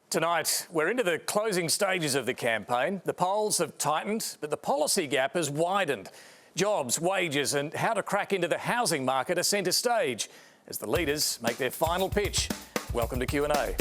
Tonight, we're into the closing stages of the campaign. The polls have tightened, but the policy gap has widened. Jobs, wages and how to crack into the housing market are centre stage as the leaders make their final pitch. Welcome to Q&A.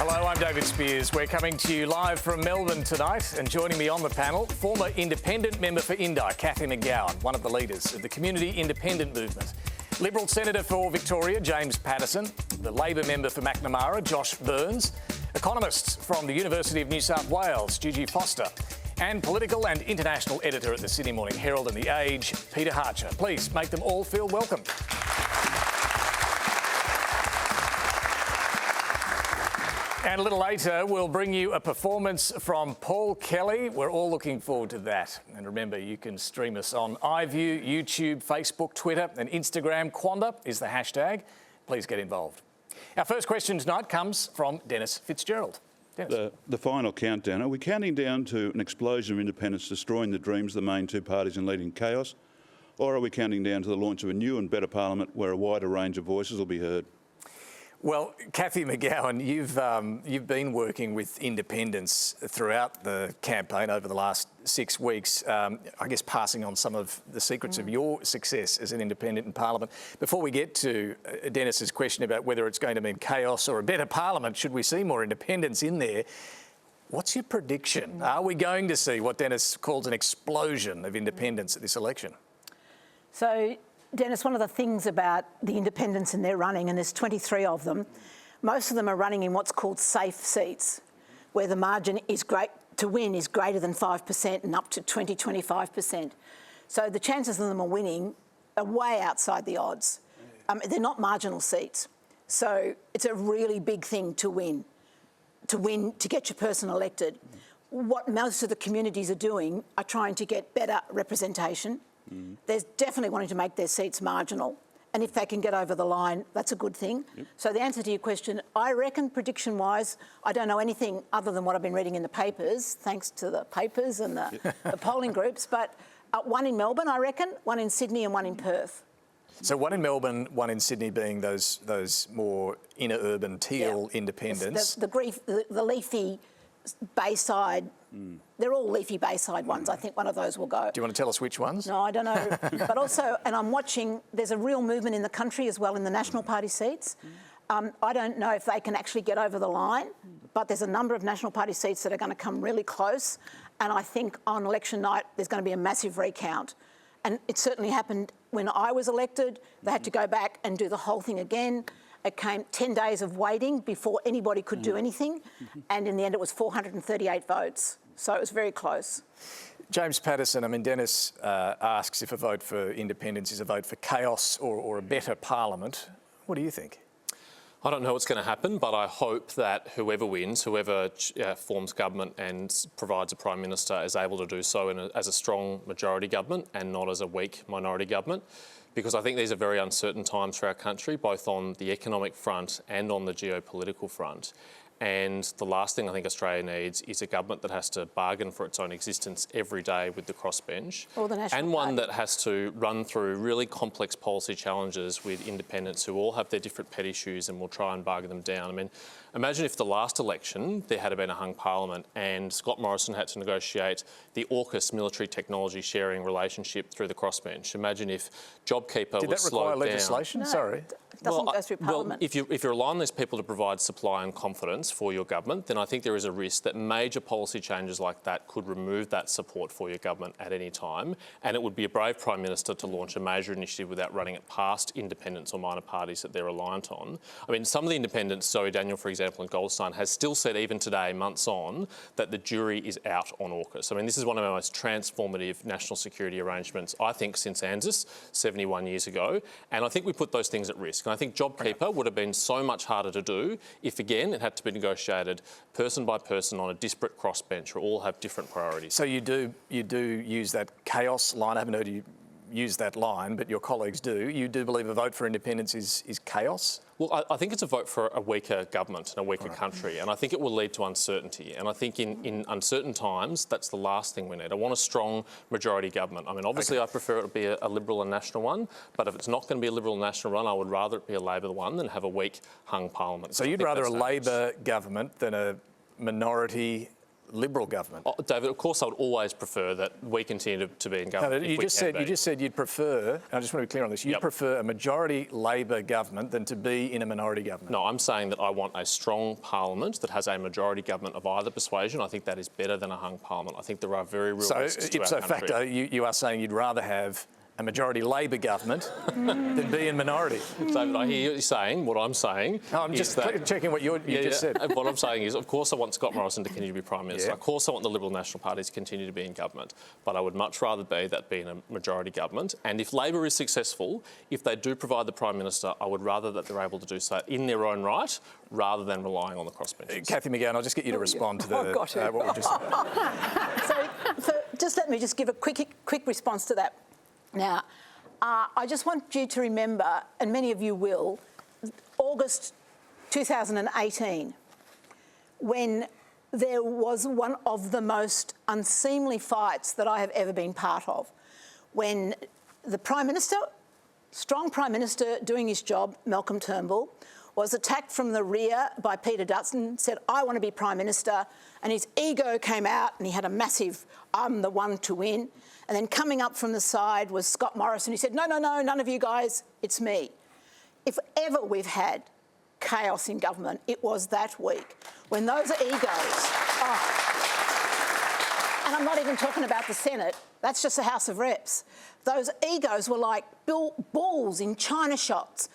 Hello, I'm David Spears. We're coming to you live from Melbourne tonight, and joining me on the panel, former independent member for Indi, Cathy McGowan, one of the leaders of the community independent movement. Liberal Senator for Victoria, James Paterson, the Labor member for Macnamara, Josh Burns, economists from the University of New South Wales, Gigi and political and international editor at the Sydney Morning Herald and The Age, Peter Hartcher. Please make them all feel welcome. And a little later, we'll bring you a performance from Paul Kelly. We're all looking forward to that. And remember, you can stream us on iView, YouTube, Facebook, Twitter and Instagram. Quanda is the hashtag. Please get involved. Our first question tonight comes from Dennis Fitzgerald. Dennis. The final countdown. Are we counting down to an explosion of independence destroying the dreams of the main two parties and leading chaos? Or are we counting down to the launch of a new and better parliament where a wider range of voices will be heard? Well, Cathy McGowan, you've been working with independents throughout the campaign over the last 6 weeks, I guess passing on some of the secrets of your success as an independent in Parliament. Before we get to Dennis's question about whether it's going to mean chaos or a better Parliament, should we see more independents in there, what's your prediction? Are we going to see what Dennis calls an explosion of independents at this election? So, Dennis, one of the things about the independents in their running, and there's 23 of them, most of them are running in what's called safe seats, where the margin is great to win is greater than 5% and up to 20-25%. So the chances of them are winning are way outside the odds. They're not marginal seats. So it's a really big thing to win, to get your person elected. What most of the communities are doing are trying to get better representation. They're definitely wanting to make their seats marginal. And if they can get over the line, that's a good thing. Yep. So the answer to your question, I reckon prediction-wise, I don't know anything other than what I've been reading in the papers, thanks to the papers and the polling groups, but one in Melbourne, I reckon, one in Sydney and one in Perth. So one in Melbourne, one in Sydney being those more inner urban teal independents. The leafy Bayside, they're all leafy Bayside ones. I think one of those will go. Do you want to tell us which ones? No, I don't know. But also, and I'm watching, there's a real movement in the country as well in the National Party seats. I don't know if they can actually get over the line, but there's a number of National Party seats that are going to come really close. And I think on election night, there's going to be a massive recount. And it certainly happened when I was elected. They had to go back and do the whole thing again. It came 10 days of waiting before anybody could do anything. And in the end, it was 438 votes. So it was very close. James Paterson, I mean, Dennis asks if a vote for independence is a vote for chaos or a better Parliament. What do you think? I don't know what's going to happen, but I hope that whoever wins, whoever forms government and provides a Prime Minister is able to do so as a strong majority government and not as a weak minority government. Because I think these are very uncertain times for our country, both on the economic front and on the geopolitical front. And the last thing I think Australia needs is a government that has to bargain for its own existence every day with the crossbench, and one that has to run through really complex policy challenges with independents who all have their different pet issues and will try and bargain them down. I mean, imagine if the last election there had been a hung parliament and Scott Morrison had to negotiate the AUKUS military technology sharing relationship through the crossbench. Imagine if JobKeeper was slowed down. Did that require legislation? No, Sorry. It doesn't go through Parliament. Well, if you rely on those people to provide supply and confidence for your government, then I think there is a risk that major policy changes like that could remove that support for your government at any time, and it would be a brave Prime Minister to launch a major initiative without running it past independents or minor parties that they're reliant on. I mean, some of the independents, Zoe Daniel, for example, in Goldstein, has still said even today, months on, that the jury is out on AUKUS. I mean, this is one of our most transformative national security arrangements, I think, since ANZUS 71 years ago, and I think we put those things at risk. And I think JobKeeper would have been so much harder to do if, again, it had to be negotiated person by person on a disparate crossbench who all have different priorities. So you do use that chaos line. I haven't heard you use that line, but your colleagues do. You do believe a vote for independence is chaos? Well, I think it's a vote for a weaker government and a weaker country, and I think it will lead to uncertainty. And I think in uncertain times, that's the last thing we need. I want a strong majority government. I mean, obviously, I prefer it to be a Liberal and National one, but if it's not going to be a Liberal and National one, I would rather it be a Labor one than have a weak hung parliament. So you'd rather a Labor government than a minority Liberal government? Oh, David, of course I would always prefer that we continue to be in government. No, you just said you'd prefer, I just want to be clear on this, you'd prefer a majority Labor government than to be in a minority government. No, I'm saying that I want a strong parliament that has a majority government of either persuasion. I think that is better than a hung parliament. I think there are very real risks to our country. So, facto, you are saying you'd rather have a majority Labor government than be in minority. David, I hear you saying. What I'm saying I'm just checking what you just said. What I'm saying is, of course I want Scott Morrison to continue to be Prime Minister. Of course I want the Liberal National Party to continue to be in government. But I would much rather be in a majority government. And if Labor is successful, if they do provide the Prime Minister, I would rather that they're able to do so in their own right, rather than relying on the crossbenches. Cathy McGowan, I'll just get you to respond to what we just said. So just let me just give a quick response to that. Now, I just want you to remember, and many of you will, August 2018, when there was one of the most unseemly fights that I have ever been part of, when the Prime Minister, strong Prime Minister doing his job, Malcolm Turnbull, was attacked from the rear by Peter Dutton, said, I want to be Prime Minister, and his ego came out and he had a massive, I'm the one to win. And then coming up from the side was Scott Morrison, who said, no, none of you guys, it's me. If ever we've had chaos in government, it was that week, when those egos, and I'm not even talking about the Senate, that's just the House of Reps. Those egos were like bulls in China shops.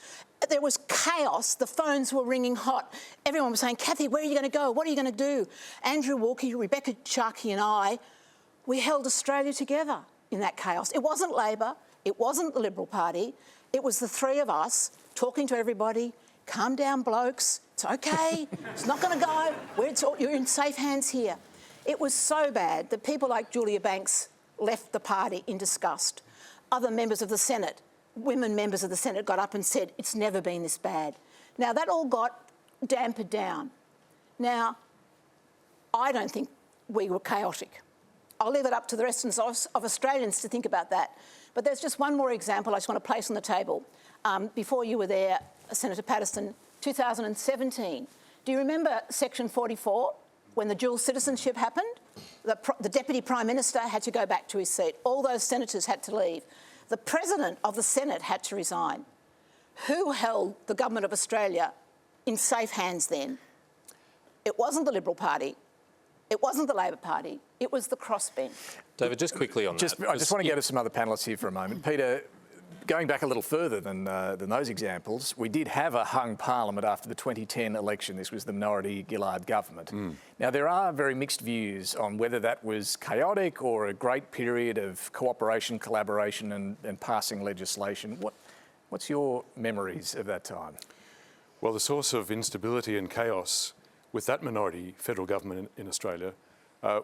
There was chaos. The phones were ringing hot. Everyone was saying, Cathy, where are you going to go? What are you going to do? Andrew Walkie, Rebecca Sharkey and I, we held Australia together in that chaos. It wasn't Labor. It wasn't the Liberal Party. It was the three of us talking to everybody. Calm down, blokes. It's okay. It's not going to go. You're in safe hands here. It was so bad that people like Julia Banks left the party in disgust. Other members of the Senate, women members of the Senate, got up and said, it's never been this bad. Now, that all got dampened down. Now, I don't think we were chaotic. I'll leave it up to the rest of Australians to think about that. But there's just one more example I just want to place on the table. Before you were there, Senator Paterson, 2017. Do you remember Section 44, when the dual citizenship happened? The Deputy Prime Minister had to go back to his seat. All those senators had to leave. The President of the Senate had to resign. Who held the Government of Australia in safe hands then? It wasn't the Liberal Party. It wasn't the Labor Party. It was the crossbench. David, just quickly on that. I just want to go to some other panellists here for a moment. Peter, going back a little further than those examples, we did have a hung parliament after the 2010 election. This was the minority Gillard government. Now, there are very mixed views on whether that was chaotic or a great period of cooperation, collaboration and passing legislation. What's your memories of that time? Well, the source of instability and chaos with that minority federal government in Australia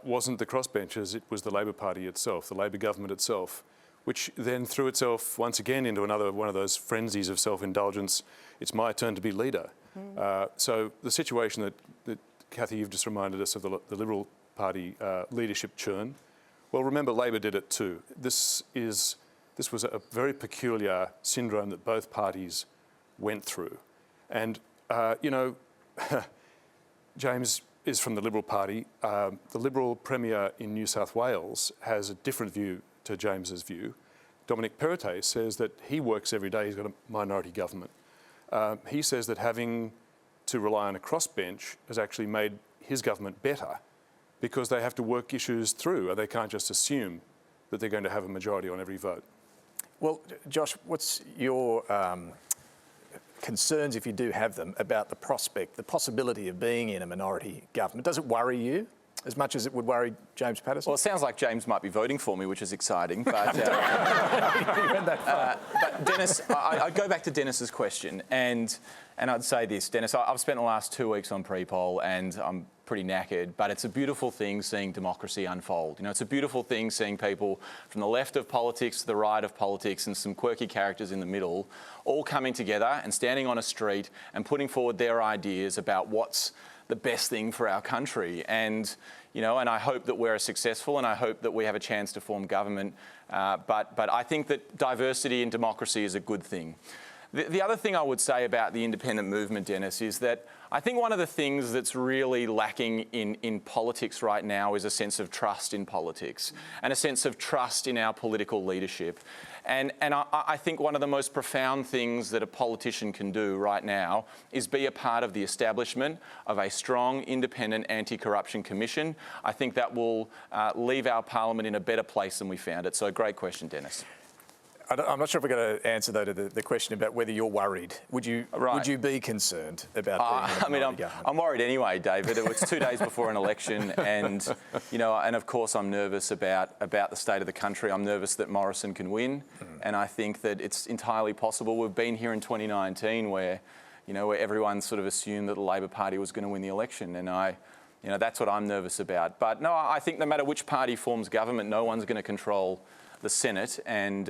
wasn't the crossbenchers, it was the Labor Party itself, the Labor government itself, which then threw itself once again into another one of those frenzies of self-indulgence. It's my turn to be leader. So the situation that Cathy, you've just reminded us of the Liberal Party leadership churn. Well, remember, Labor did it too. This was a very peculiar syndrome that both parties went through. And, James is from the Liberal Party. The Liberal Premier in New South Wales has a different view to James's view. Dominic Perrottet says that he works every day, he's got a minority government. He says that having to rely on a crossbench has actually made his government better because they have to work issues through and they can't just assume that they're going to have a majority on every vote. Well, Josh, what's your concerns, if you do have them, about the prospect, the possibility of being in a minority government? Does it worry you? as much as it would worry James Paterson? Well, it sounds like James might be voting for me, which is exciting. But, but Dennis, I'd go back to Dennis's question, and I'd say this, Dennis, I've spent the last 2 weeks on pre-poll, and I'm pretty knackered, but it's a beautiful thing seeing democracy unfold. You know, it's a beautiful thing seeing people from the left of politics to the right of politics and some quirky characters in the middle all coming together and standing on a street and putting forward their ideas about what's the best thing for our country. And, you know, and I hope that we're successful, and I hope that we have a chance to form government. But I think that diversity in democracy is a good thing. The other thing I would say about the independent movement, Dennis, is that I think one of the things that's really lacking in politics right now is a sense of trust in politics and a sense of trust in our political leadership. And I think one of the most profound things that a politician can do right now is be a part of the establishment of a strong, independent anti-corruption commission. I think that will leave our parliament in a better place than we found it. So great question, Dennis. I'm not sure if we're going to answer, though, to the question about whether you're worried. Would you be concerned about being in a minority government? I'm worried anyway, David. It's 2 days before an election, and, you know, and of course I'm nervous about the state of the country. I'm nervous that Morrison can win, and I think that it's entirely possible. We've been here in 2019 where everyone sort of assumed that the Labor Party was going to win the election, and that's what I'm nervous about. But no, I think no matter which party forms government, no one's going to control the Senate, and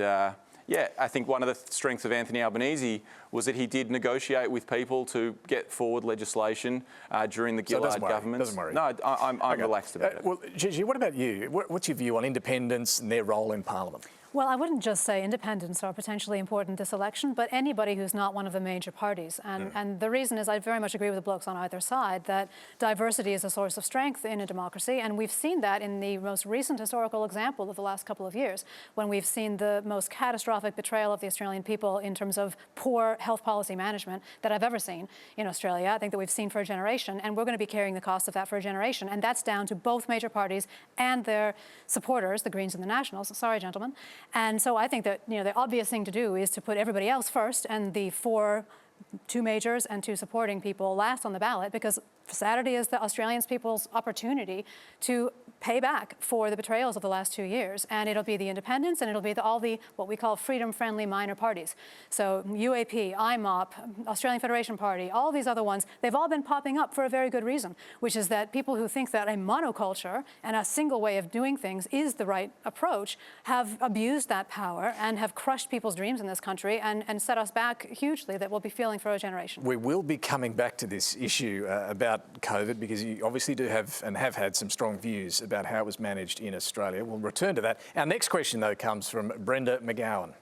I think one of the strengths of Anthony Albanese was that he did negotiate with people to get forward legislation during the Gillard government. Doesn't worry. No, I'm relaxed about it. Well, Gigi, what about you? What's your view on independents and their role in Parliament? Well, I wouldn't just say independents are potentially important this election, but anybody who's not one of the major parties. And the reason is I very much agree with the blokes on either side that diversity is a source of strength in a democracy. And we've seen that in the most recent historical example of the last couple of years, when we've seen the most catastrophic betrayal of the Australian people in terms of poor health policy management that I've ever seen in Australia. I think that we've seen for a generation, and we're going to be carrying the cost of that for a generation. And that's down to both major parties and their supporters, the Greens and the Nationals. Sorry, gentlemen. And so I think that the obvious thing to do is to put everybody else first and the 2 majors and 2 supporting people last on the ballot, because Saturday is the Australian people's opportunity to pay back for the betrayals of the last 2 years. And it'll be the independents, and it'll be all the what we call freedom-friendly minor parties. So UAP, IMOP, Australian Federation Party, all these other ones, they've all been popping up for a very good reason, which is that people who think that a monoculture and a single way of doing things is the right approach have abused that power and have crushed people's dreams in this country and set us back hugely that we'll be feeling for a generation. We will be coming back to this issue about COVID, because you obviously do have and have had some strong views about how it was managed in Australia. We'll return to that. Our next question, though, comes from Brenda McGowan.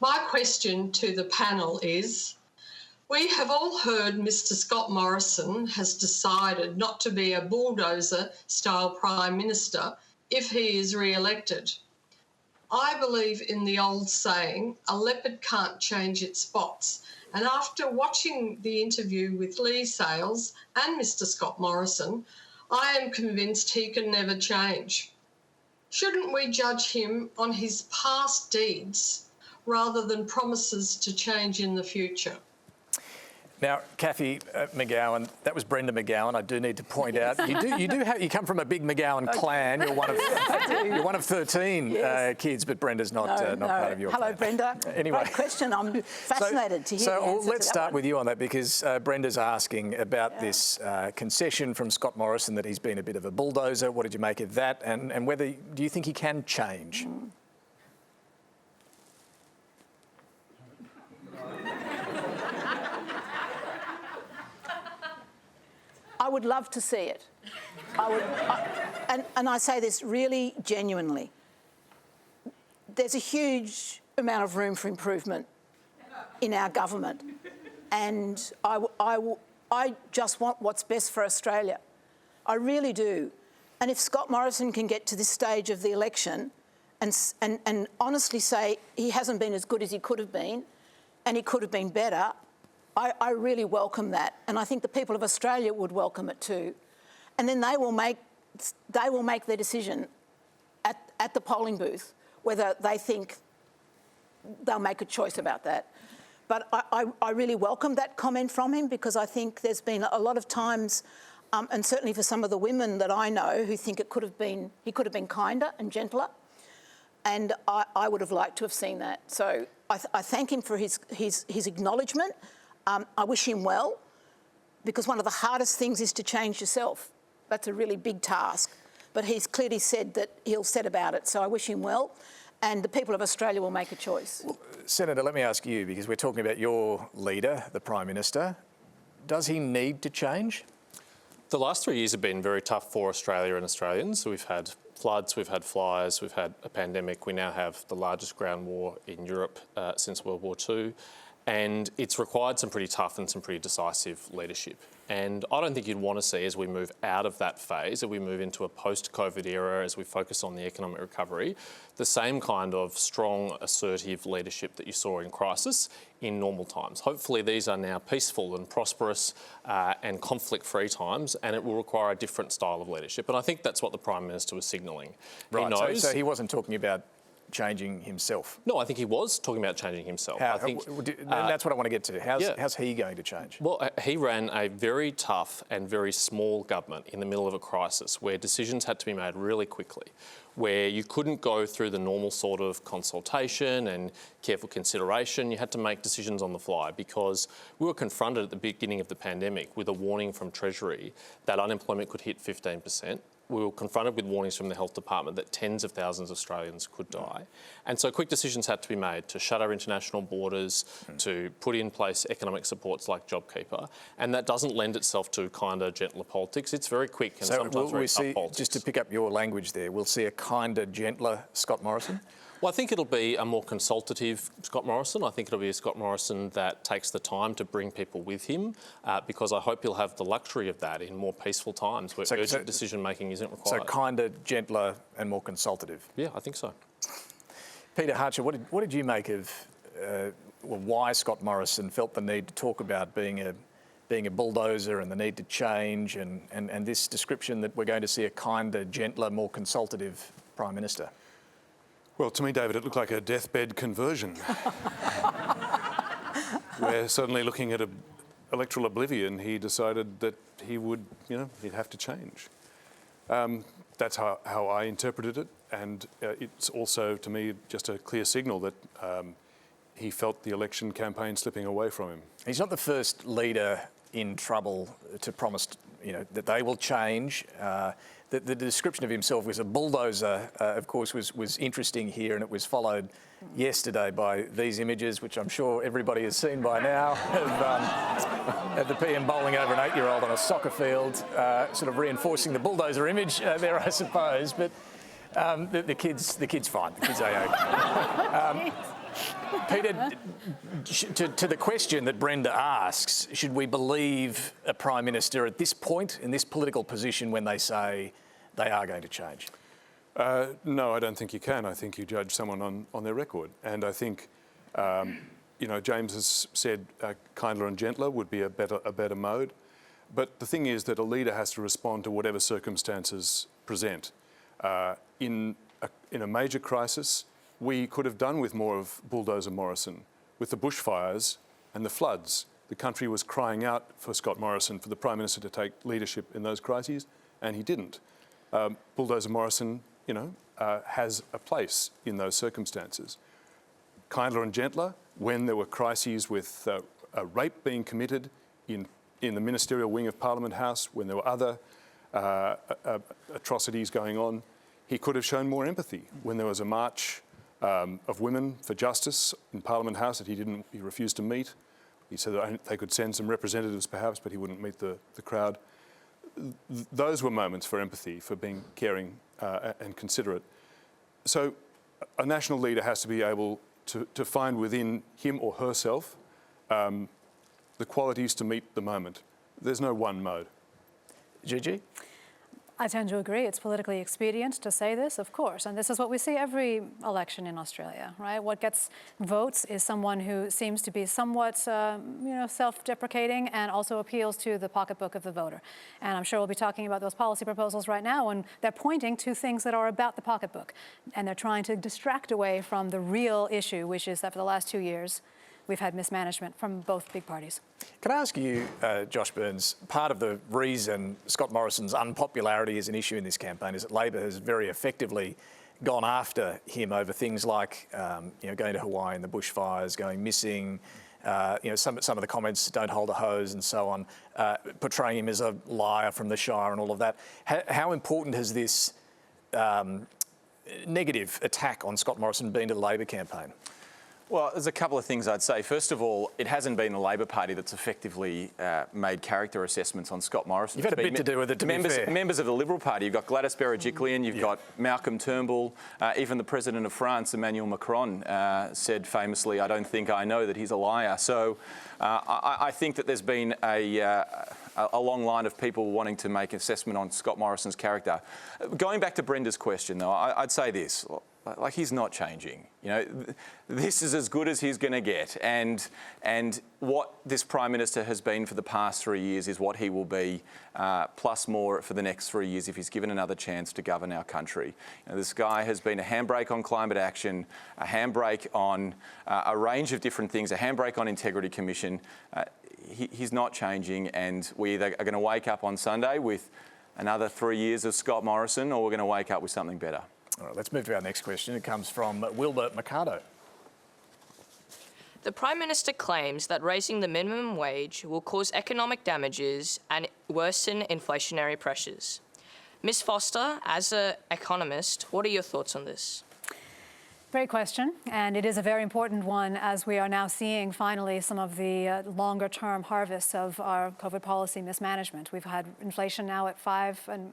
My question to the panel is, we have all heard Mr Scott Morrison has decided not to be a bulldozer-style Prime Minister if he is re-elected. I believe in the old saying, a leopard can't change its spots. And after watching the interview with Lee Sales and Mr Scott Morrison, I am convinced he can never change. Shouldn't we judge him on his past deeds rather than promises to change in the future? Now, Cathy McGowan, that was Brenda McGowan. I do need to point out you come from a big McGowan clan. You're one of 13 kids, but Brenda's not part of your Hello, clan. Brenda. Anyway, great question. I'm fascinated to hear. So let's start with you on that, because Brenda's asking about this concession from Scott Morrison that he's been a bit of a bulldozer. What did you make of that? And do you think he can change? I would love to see it. And I say this really genuinely. There's a huge amount of room for improvement in our government, and I just want what's best for Australia. I really do. And if Scott Morrison can get to this stage of the election and honestly say he hasn't been as good as he could have been, and he could have been better, I really welcome that, and I think the people of Australia would welcome it too. And then they will make their decision at the polling booth whether they think they'll make a choice about that. But I really welcome that comment from him, because I think there's been a lot of times and certainly for some of the women that I know who think he could have been kinder and gentler. And I would have liked to have seen that. So I thank him for his acknowledgement. I wish him well, because one of the hardest things is to change yourself. That's a really big task. But he's clearly said that he'll set about it. So I wish him well. And the people of Australia will make a choice. Well, Senator, let me ask you, because we're talking about your leader, the Prime Minister. Does he need to change? The last 3 years have been very tough for Australia and Australians. We've had floods, we've had fires, we've had a pandemic. We now have the largest ground war in Europe since World War II. And it's required some pretty tough and some pretty decisive leadership. And I don't think you'd want to see, as we move out of that phase, as we move into a post-COVID era, as we focus on the economic recovery, the same kind of strong, assertive leadership that you saw in crisis in normal times. Hopefully these are now peaceful and prosperous and conflict-free times, and it will require a different style of leadership. And I think that's what the Prime Minister was signalling. Right, he knows, so he wasn't talking about changing himself. No, I think he was talking about changing himself. How, I think that's what I want to get to. How's he going to change? Well, he ran a very tough and very small government in the middle of a crisis where decisions had to be made really quickly, where you couldn't go through the normal sort of consultation and careful consideration. You had to make decisions on the fly because we were confronted at the beginning of the pandemic with a warning from Treasury that unemployment could hit 15%. We were confronted with warnings from the Health Department that tens of thousands of Australians could die. And so quick decisions had to be made to shut our international borders, to put in place economic supports like JobKeeper. And that doesn't lend itself to kinder, gentler politics. It's very quick and sometimes very tough politics. Just to pick up your language there, we'll see a kinder, gentler Scott Morrison? Well, I think it'll be a more consultative Scott Morrison. I think it'll be a Scott Morrison that takes the time to bring people with him because I hope he'll have the luxury of that in more peaceful times where urgent decision-making isn't required. So kinder, gentler and more consultative? Yeah, I think so. Peter Hartcher, what did you make of why Scott Morrison felt the need to talk about being a bulldozer and the need to change and this description that we're going to see a kinder, gentler, more consultative Prime Minister? Well, to me, David, it looked like a deathbed conversion. Where suddenly looking at electoral oblivion, he decided that he would, he'd have to change. That's how I interpreted it. And it's also, to me, just a clear signal that he felt the election campaign slipping away from him. He's not the first leader in trouble to promise, that they will change. The description of himself was a bulldozer, of course, was interesting here, and it was followed yesterday by these images, which I'm sure everybody has seen by now, of the PM bowling over an 8-year-old on a soccer field, sort of reinforcing the bulldozer image there, I suppose. But the kid's fine. The kid's A-OK. Peter, to the question that Brenda asks, should we believe a Prime Minister at this point, in this political position, when they say they are going to change? No, I don't think you can. I think you judge someone on their record. And I think, James has said kinder and gentler would be a better mode. But the thing is that a leader has to respond to whatever circumstances present. In a major crisis, we could have done with more of bulldozer Morrison. With the bushfires and the floods, the country was crying out for Scott Morrison, for the Prime Minister to take leadership in those crises, and he didn't. Bulldozer Morrison, has a place in those circumstances. Kinder and gentler, when there were crises with a rape being committed in the ministerial wing of Parliament House, when there were other atrocities going on, he could have shown more empathy. When there was a march of women for justice in Parliament House that he refused to meet. He said that they could send some representatives perhaps, but he wouldn't meet the crowd. Those were moments for empathy, for being caring and considerate. So a national leader has to be able to find within him or herself the qualities to meet the moment. There's no one mode. Gigi? I tend to agree. It's politically expedient to say this, of course. And this is what we see every election in Australia, right? What gets votes is someone who seems to be somewhat, self-deprecating and also appeals to the pocketbook of the voter. And I'm sure we'll be talking about those policy proposals right now, and they're pointing to things that are about the pocketbook. And they're trying to distract away from the real issue, which is that for the last 2 years, we've had mismanagement from both big parties. Can I ask you, Josh Burns, part of the reason Scott Morrison's unpopularity is an issue in this campaign is that Labor has very effectively gone after him over things like, going to Hawaii and the bushfires, going missing, some of the comments don't hold a hose and so on, portraying him as a liar from the Shire and all of that. How important has this negative attack on Scott Morrison been to the Labor campaign? Well, there's a couple of things I'd say. First of all, it hasn't been the Labor Party that's effectively made character assessments on Scott Morrison. You've had a bit to do with it, to be fair. Members of the Liberal Party. You've got Gladys Berejiklian, you've got Malcolm Turnbull, even the President of France, Emmanuel Macron, said famously, "I don't think I know that he's a liar." So I think that there's been a long line of people wanting to make an assessment on Scott Morrison's character. Going back to Brenda's question, though, I'd say this. Like, he's not changing. This is as good as he's going to get. And what this Prime Minister has been for the past 3 years is what he will be, plus more for the next 3 years if he's given another chance to govern our country. This guy has been a handbrake on climate action, a handbrake on a range of different things, a handbrake on Integrity Commission. He's not changing, and we either are going to wake up on Sunday with another 3 years of Scott Morrison, or we're going to wake up with something better. All right, let's move to our next question. It comes from Wilbur Mercado. The Prime Minister claims that raising the minimum wage will cause economic damages and worsen inflationary pressures. Ms Foster, as an economist, what are your thoughts on this? Great question, and it is a very important one as we are now seeing finally some of the longer-term harvests of our COVID policy mismanagement. We've had inflation now at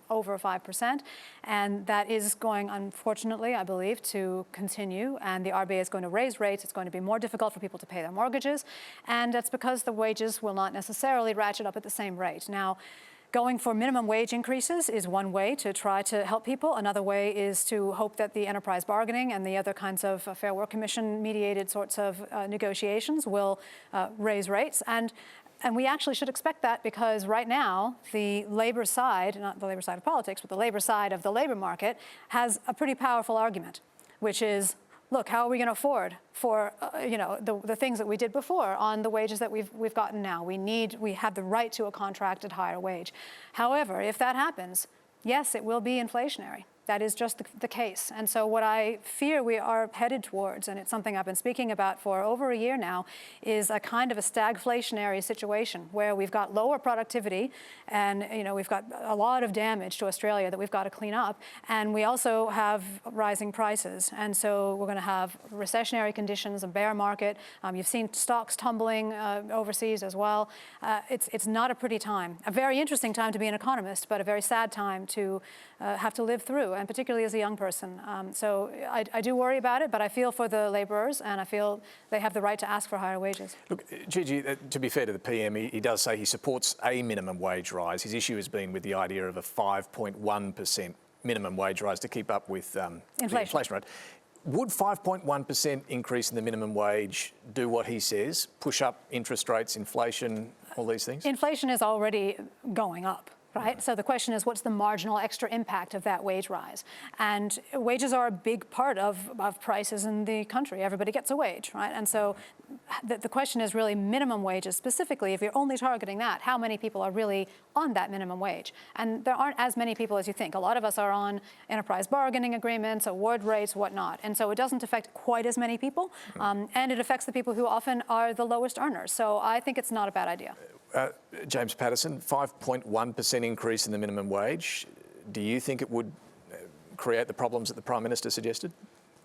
over 5%, and that is going, unfortunately, I believe, to continue. And the RBA is going to raise rates. It's going to be more difficult for people to pay their mortgages, and that's because the wages will not necessarily ratchet up at the same rate. Now, going for minimum wage increases is one way to try to help people. Another way is to hope that the enterprise bargaining and the other kinds of Fair Work Commission mediated sorts of negotiations will raise rates. And we actually should expect that, because right now the Labor side, not the Labor side of politics, but the Labor side of the labour market has a pretty powerful argument, which is, look, how are we going to afford for the things that we did before on the wages that we've gotten now? We have the right to a contracted higher wage. However, if that happens, yes, it will be inflationary. That is just the case. And so what I fear we are headed towards, and it's something I've been speaking about for over a year now, is a kind of a stagflationary situation where we've got lower productivity and we've got a lot of damage to Australia that we've got to clean up, and we also have rising prices. And so we're going to have recessionary conditions, a bear market. You've seen stocks tumbling overseas as well. It's not a pretty time. A very interesting time to be an economist, but a very sad time to have to live through, and particularly as a young person. So I do worry about it, but I feel for the labourers, and I feel they have the right to ask for higher wages. Look, Gigi, to be fair to the PM, he does say he supports a minimum wage rise. His issue has been with the idea of a 5.1% minimum wage rise to keep up with the inflation rate. Would 5.1% increase in the minimum wage do what he says, push up interest rates, inflation, all these things? Inflation is already going up. Right? So the question is, what's the marginal extra impact of that wage rise? And wages are a big part of prices in the country. Everybody gets a wage, right? And so the question is really minimum wages specifically. If you're only targeting that, how many people are really on that minimum wage? And there aren't as many people as you think. A lot of us are on enterprise bargaining agreements, award rates, whatnot. And so it doesn't affect quite as many people. And it affects the people who often are the lowest earners. So I think it's not a bad idea. James Paterson, 5.1% increase in the minimum wage. Do you think it would create the problems that the Prime Minister suggested?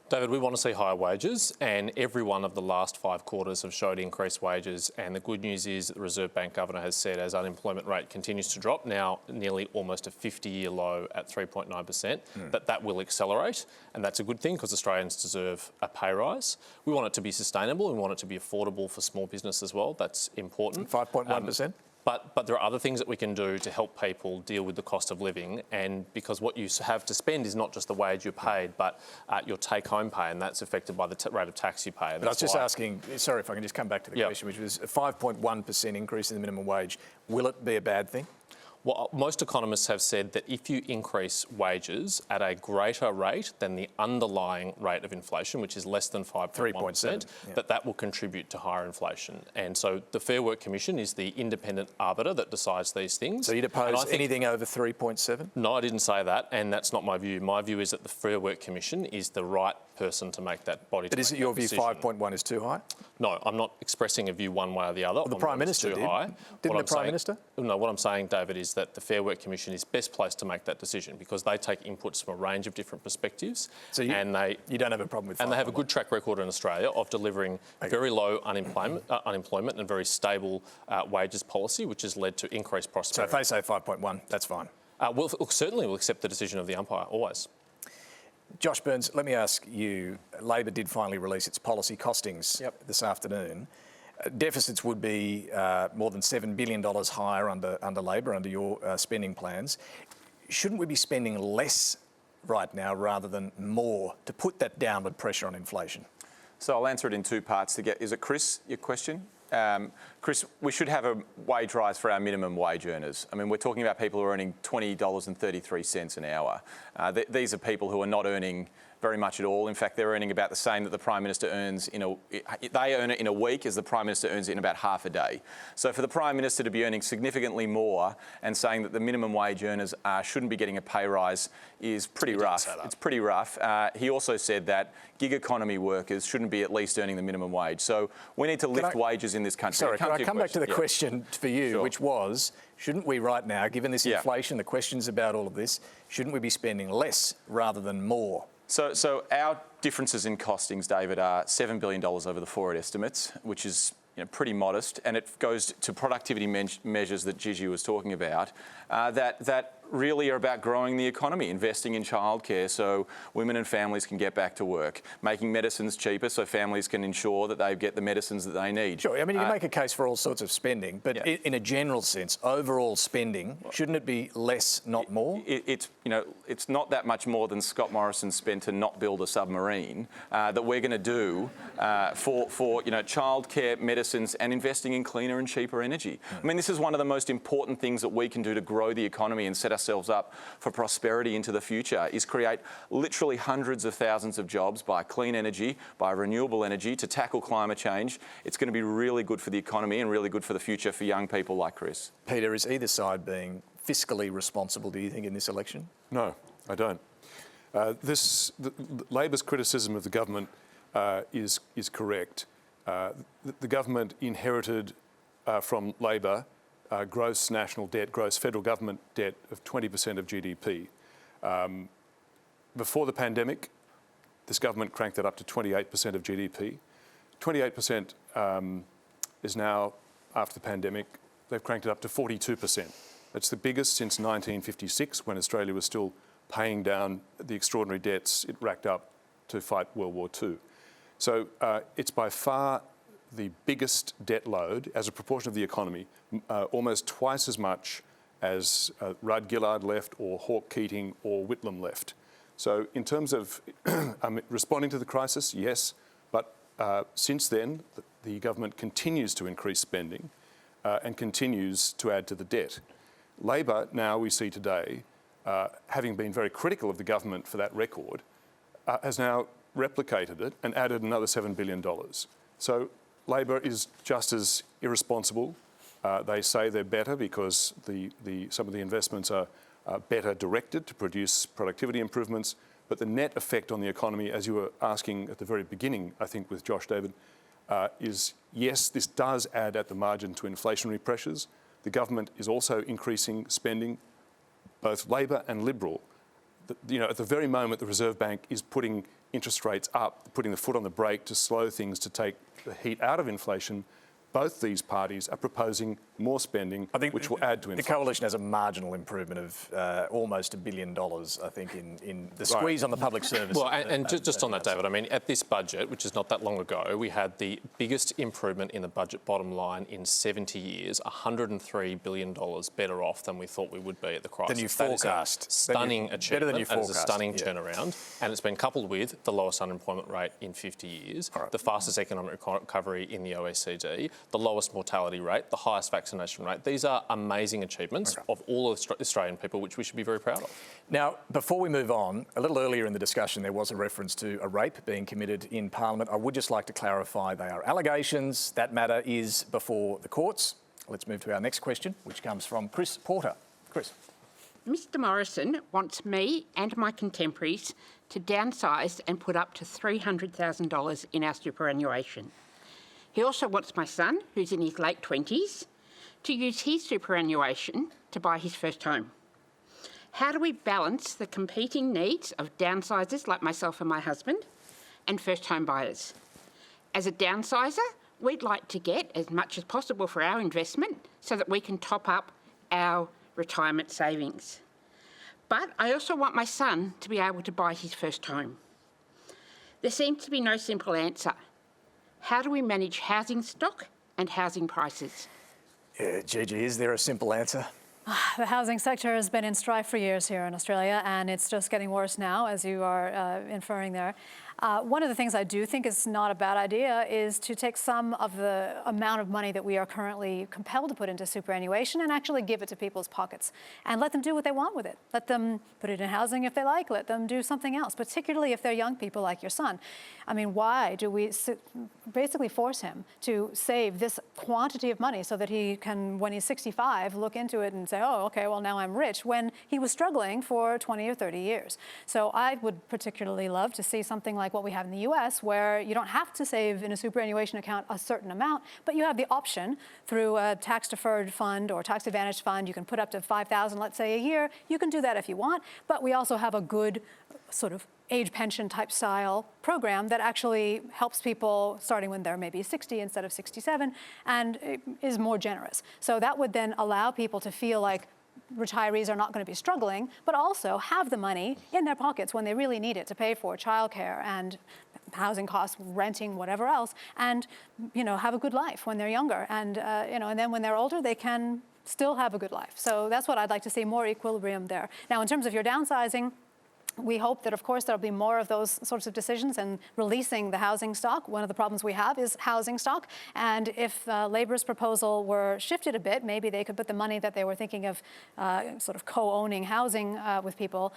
David, we want to see higher wages, and every one of the last 5 quarters have showed increased wages. And the good news is that the Reserve Bank Governor has said, as unemployment rate continues to drop, now nearly almost a 50-year low at 3.9%, that will accelerate. And that's a good thing, because Australians deserve a pay rise. We want it to be sustainable. We want it to be affordable for small business as well. That's important. 5.1%? But there are other things that we can do to help people deal with the cost of living, and because what you have to spend is not just the wage you're paid, but your take-home pay, and that's affected by the rate of tax you pay. But I was just asking, sorry if I can just come back to the question, which was a 5.1% increase in the minimum wage. Will it be a bad thing? Well, most economists have said that if you increase wages at a greater rate than the underlying rate of inflation, which is less than 5.1%, that will contribute to higher inflation. And so the Fair Work Commission is the independent arbiter that decides these things. So you'd oppose anything over 3.7? No, I didn't say that, and that's not my view. My view is that the Fair Work Commission is the right person to make that body. But is it your view 5.1 is too high? No, I'm not expressing a view one way or the other. Well, the Prime Minister did. Didn't the Prime Minister? No, what I'm saying, David, is that the Fair Work Commission is best placed to make that decision because they take inputs from a range of different perspectives. So you don't have a problem with 5.1? And they have a good track record in Australia of delivering very low unemployment and very stable wages policy, which has led to increased prosperity. So if they say 5.1, that's fine? Certainly we'll accept the decision of the umpire, always. Josh Burns, let me ask you, Labor did finally release its policy costings this afternoon. Deficits would be more than $7 billion higher under Labor, under your spending plans. Shouldn't we be spending less right now rather than more to put that downward pressure on inflation? So I'll answer it in two parts. Is it Chris, your question? Chris, we should have a wage rise for our minimum wage earners. I mean, we're talking about people who are earning $20.33 an hour. These are people who are not earning very much at all. In fact, they're earning about the same that the Prime Minister earns they earn it in a week as the Prime Minister earns it in about half a day. So for the Prime Minister to be earning significantly more and saying that the minimum wage earners shouldn't be getting a pay rise is pretty rough. It's pretty rough. He also said that gig economy workers shouldn't be at least earning the minimum wage. So we need to lift wages in this country. Sorry, can I come back to the question for you, which was, shouldn't we right now, given this inflation, the questions about all of this, shouldn't we be spending less rather than more? So our differences in costings, David, are $7 billion over the forward estimates, which is pretty modest, and it goes to productivity measures that Gigi was talking about, that really are about growing the economy, investing in childcare so women and families can get back to work, making medicines cheaper so families can ensure that they get the medicines that they need. Sure, I mean, you can make a case for all sorts of spending, but in a general sense, overall spending, shouldn't it be less, not more? It's not that much more than Scott Morrison spent to not build a submarine that we're going to do for childcare, medicines, and investing in cleaner and cheaper energy. I mean, this is one of the most important things that we can do to grow the economy and set ourselves up for prosperity into the future, is create literally hundreds of thousands of jobs by clean energy, by renewable energy, to tackle climate change. It's going to be really good for the economy and really good for the future for young people like Chris. Peter, is either side being fiscally responsible, do you think, in this election? No, I don't. Labor's criticism of the government is correct. The government inherited from Labor gross national debt, gross federal government debt of 20% of GDP. Before the pandemic, this government cranked that up to 28% of GDP. 28% is now, after the pandemic, they've cranked it up to 42%. That's the biggest since 1956, when Australia was still paying down the extraordinary debts it racked up to fight World War II. So it's by far the biggest debt load as a proportion of the economy, almost twice as much as Rudd Gillard left or Hawke Keating or Whitlam left. So in terms of responding to the crisis, yes, but since then the government continues to increase spending and continues to add to the debt. Labor, now we see today, having been very critical of the government for that record, has now replicated it and added another $7 billion. So Labor is just as irresponsible. They say they're better because some of the investments are better directed to produce productivity improvements, but the net effect on the economy, as you were asking at the very beginning, I think with Josh David, is yes, this does add at the margin to inflationary pressures. The government is also increasing spending, both Labor and Liberal. At the very moment the Reserve Bank is putting interest rates up, putting the foot on the brake to slow things, to take the heat out of inflation, both these parties are proposing more spending, which will add to inflation. The coalition has a marginal improvement of almost $1 billion, I think, in the squeeze on the public service. Well, and just on that, David, I mean, at this budget, which is not that long ago, we had the biggest improvement in the budget bottom line in 70 years, $103 billion better off than we thought we would be at the crisis. Than you forecast. Stunning achievement. Better than you forecast. It's a stunning turnaround. And it's been coupled with the lowest unemployment rate in 50 years, the fastest economic recovery in the OECD, the lowest mortality rate, the highest vaccination rate. These are amazing achievements of all Australian people, which we should be very proud of. Now, before we move on, a little earlier in the discussion there was a reference to a rape being committed in Parliament. I would just like to clarify they are allegations. That matter is before the courts. Let's move to our next question, which comes from Chris Porter. Chris. Mr Morrison wants me and my contemporaries to downsize and put up to $300,000 in our superannuation. He also wants my son, who's in his late 20s, to use his superannuation to buy his first home. How do we balance the competing needs of downsizers like myself and my husband and first home buyers? As a downsizer, we'd like to get as much as possible for our investment so that we can top up our retirement savings. But I also want my son to be able to buy his first home. There seems to be no simple answer. How do we manage housing stock and housing prices? Gigi, is there a simple answer? The housing sector has been in strife for years here in Australia, and it's just getting worse now, as you are inferring there. One of the things I do think is not a bad idea is to take some of the amount of money that we are currently compelled to put into superannuation and actually give it to people's pockets and let them do what they want with it. Let them put it in housing if they like, let them do something else, particularly if they're young people like your son. I mean, why do we basically force him to save this quantity of money so that he can, when he's 65, look into it and say, oh, okay, well, now I'm rich, when he was struggling for 20 or 30 years. So I would particularly love to see something like what we have in the US, where you don't have to save in a superannuation account a certain amount, but you have the option through a tax-deferred fund or tax-advantaged fund. You can put up to $5,000, let's say, a year. You can do that if you want, but we also have a good sort of age pension type style program that actually helps people starting when they're maybe 60 instead of 67 and is more generous. So that would then allow people to feel like retirees are not going to be struggling, but also have the money in their pockets when they really need it to pay for childcare and housing costs, renting, whatever else, and, you know, have a good life when they're younger. And, you know, and then when they're older, they can still have a good life. So that's what I'd like to see, more equilibrium there. Now, in terms of your downsizing, we hope that, of course, there'll be more of those sorts of decisions and releasing the housing stock. One of the problems we have is housing stock. And if Labor's proposal were shifted a bit, maybe they could put the money that they were thinking of sort of co-owning housing with people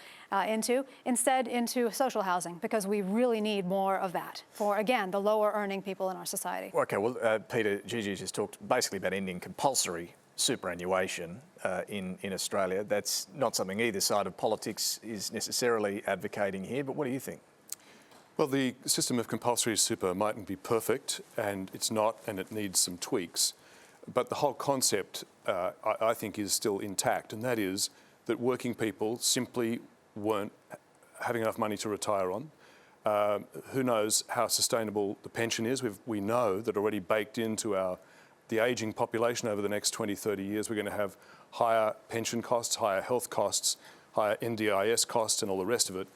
instead into social housing, because we really need more of that for, again, the lower earning people in our society. Okay, well, Peter, Gigi just talked basically about ending compulsory superannuation in Australia. That's not something either side of politics is necessarily advocating here, but what do you think? Well, the system of compulsory super mightn't be perfect, and it's not, and it needs some tweaks. But the whole concept, I think, is still intact, and that is that working people simply weren't having enough money to retire on. Who knows how sustainable the pension is? We know that already baked into the ageing population over the next 20, 30 years, we're going to have higher pension costs, higher health costs, higher NDIS costs and all the rest of it.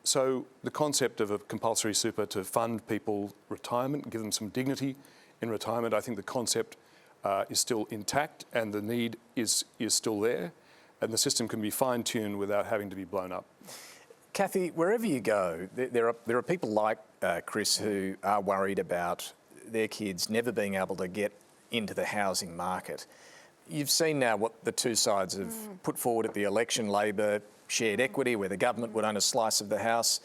So the concept of a compulsory super to fund people retirement, give them some dignity in retirement, I think the concept is still intact and the need is still there, and the system can be fine-tuned without having to be blown up. Cathy, wherever you go, there are people like Chris who are worried about their kids never being able to get into the housing market. You've seen now what the two sides have put forward at the election. Labor shared equity, where the government would own a slice of the house,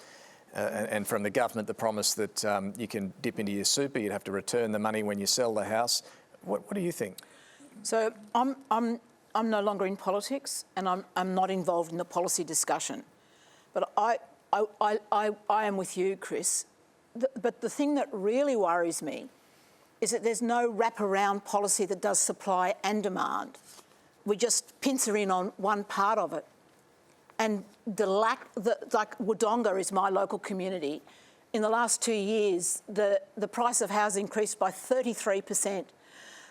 and from the government the promise that you can dip into your super, you'd have to return the money when you sell the house. What do you think? So I'm no longer in politics, and I'm not involved in the policy discussion. But I am with you, Chris. But the thing that really worries me is that there's no wraparound policy that does supply and demand. We just pincer in on one part of it. And like Wodonga is my local community. In the last 2 years, the price of house increased by 33%.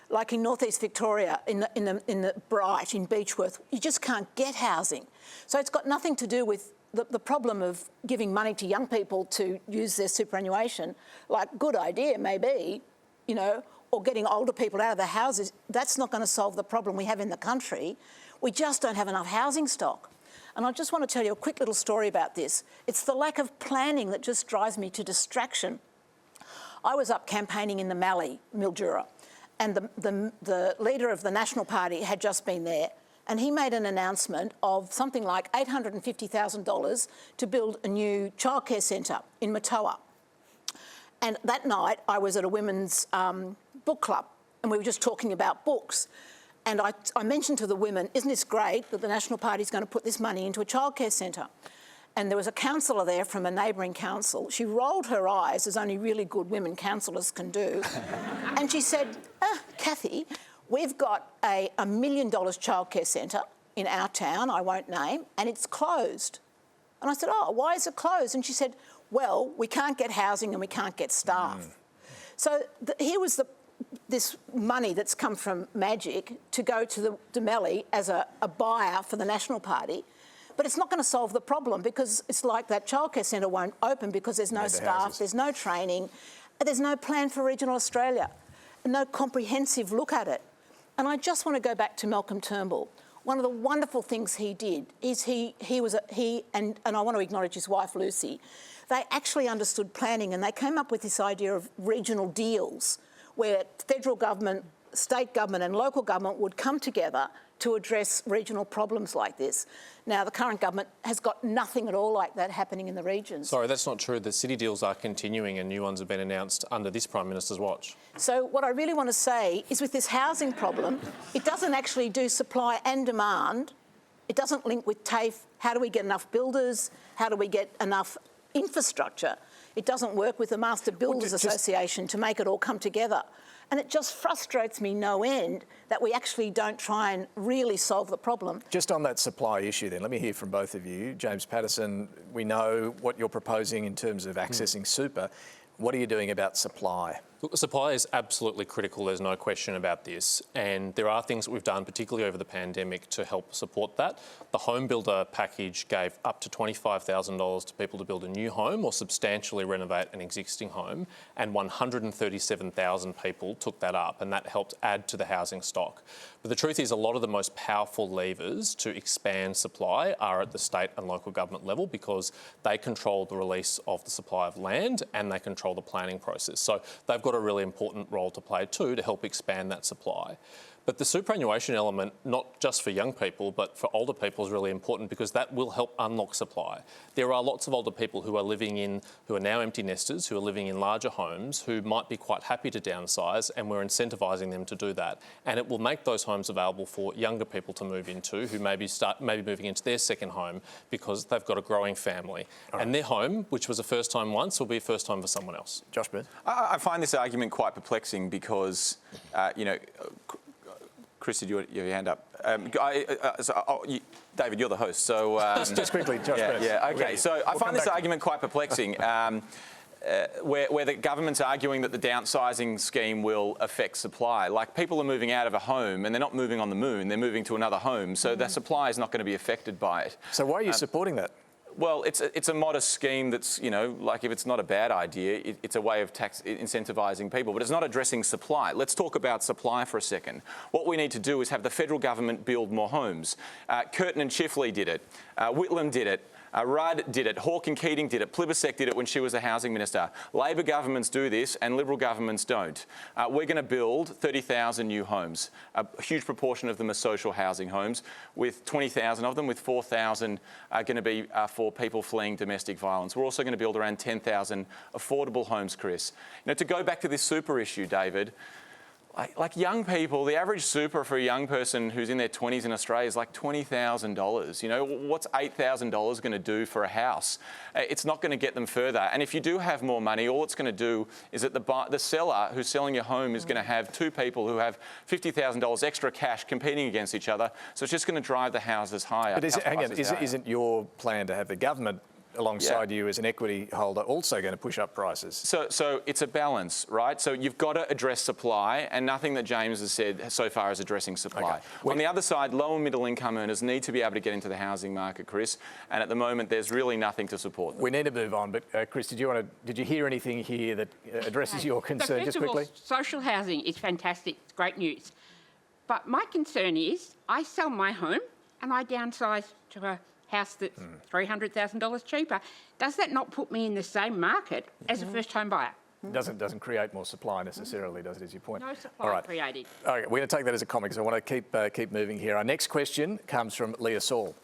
Like in northeast Victoria, in the Bright, in Beechworth, you just can't get housing. So it's got nothing to do with the problem of giving money to young people to use their superannuation. Like, good idea, maybe, you know, or getting older people out of the houses. That's not going to solve the problem we have in the country. We just don't have enough housing stock. And I just want to tell you a quick little story about this. It's the lack of planning that just drives me to distraction. I was up campaigning in the Mallee, Mildura, and the leader of the National Party had just been there, and he made an announcement of something like $850,000 to build a new childcare centre in Matoa. And that night I was at a women's book club, and we were just talking about books. And I mentioned to the women, isn't this great that the National Party is going to put this money into a childcare centre? And there was a councillor there from a neighbouring council. She rolled her eyes, as only really good women councillors can do. And she said, Cathy, we've got a $1 million childcare centre in our town, I won't name, and it's closed. And I said, oh, why is it closed? And she said, well, we can't get housing and we can't get staff. So here was this money that's come from Magic to go to the Domelli as a buyer for the National Party. But it's not going to solve the problem, because it's like that childcare centre won't open because there's no staff, there's no training, there's no plan for regional Australia, no comprehensive look at it. And I just want to go back to Malcolm Turnbull. One of the wonderful things he did is he and I want to acknowledge his wife Lucy, they actually understood planning, and they came up with this idea of regional deals where federal government, state government and local government would come together to address regional problems like this. Now, the current government has got nothing at all like that happening in the regions. Sorry, that's not true. The city deals are continuing and new ones have been announced under this Prime Minister's watch. So what I really want to say is, with this housing problem, it doesn't actually do supply and demand. It doesn't link with TAFE. How do we get enough builders? How do we get enough infrastructure? It doesn't work with the Master Builders Association to make it all come together. And it just frustrates me no end that we actually don't try and really solve the problem. Just on that supply issue then, let me hear from both of you. James Paterson, we know what you're proposing in terms of accessing super. What are you doing about supply? Look, supply is absolutely critical, there's no question about this, and there are things that we've done, particularly over the pandemic, to help support that. The Home Builder package gave up to $25,000 to people to build a new home or substantially renovate an existing home, and 137,000 people took that up, and that helped add to the housing stock. But the truth is, a lot of the most powerful levers to expand supply are at the state and local government level, because they control the release of the supply of land and they control the planning process. So they've got a really important role to play too to help expand that supply. But the superannuation element, not just for young people, but for older people, is really important, because that will help unlock supply. There are lots of older people who are now empty nesters, who are living in larger homes, who might be quite happy to downsize, and we're incentivising them to do that. And it will make those homes available for younger people to move into, who maybe moving into their second home because they've got a growing family. And their home, which was a first time once, will be a first time for someone else. Josh Byrne? I find this argument quite perplexing because, Chris, did you have your hand up? David, you're the host, so... just quickly, Josh. Yeah, okay. So I find this argument quite perplexing, where the government's arguing that the downsizing scheme will affect supply. Like, people are moving out of a home and they're not moving on the moon, they're moving to another home, so their supply is not going to be affected by it. So why are you supporting that? Well, it's a modest scheme that's, like, if it's not a bad idea, it's a way of incentivising people, but it's not addressing supply. Let's talk about supply for a second. What we need to do is have the federal government build more homes. Curtin and Chifley did it. Whitlam did it. Rudd did it, Hawke and Keating did it, Plibersek did it when she was the housing minister. Labor governments do this and Liberal governments don't. We're going to build 30,000 new homes. A huge proportion of them are social housing homes, with 20,000 of them, with 4,000 are going to be for people fleeing domestic violence. We're also going to build around 10,000 affordable homes, Chris. To go back to this super issue, David, like young people, the average super for a young person who's in their 20s in Australia is like $20,000. What's $8,000 going to do for a house? It's not going to get them further. And if you do have more money, all it's going to do is that the seller who's selling your home is going to have two people who have $50,000 extra cash competing against each other. So it's just going to drive the houses higher. But isn't your plan to have the government alongside you as an equity holder also going to push up prices? So it's a balance, right? So you've got to address supply, and nothing that James has said so far is addressing supply. Okay. On the other side, low and middle income earners need to be able to get into the housing market, Chris, and at the moment there's really nothing to support them. We need to move on, but Chris, did you hear anything here that addresses your concern? So just quickly? Social housing is fantastic, it's great news. But my concern is I sell my home and I downsize to a house that's $300,000 cheaper. Does that not put me in the same market as a first home buyer? Doesn't create more supply necessarily, does it, is your point? No supply All right. created. Okay, we're going to take that as a comment because I want to keep moving here. Our next question comes from Leah Saul.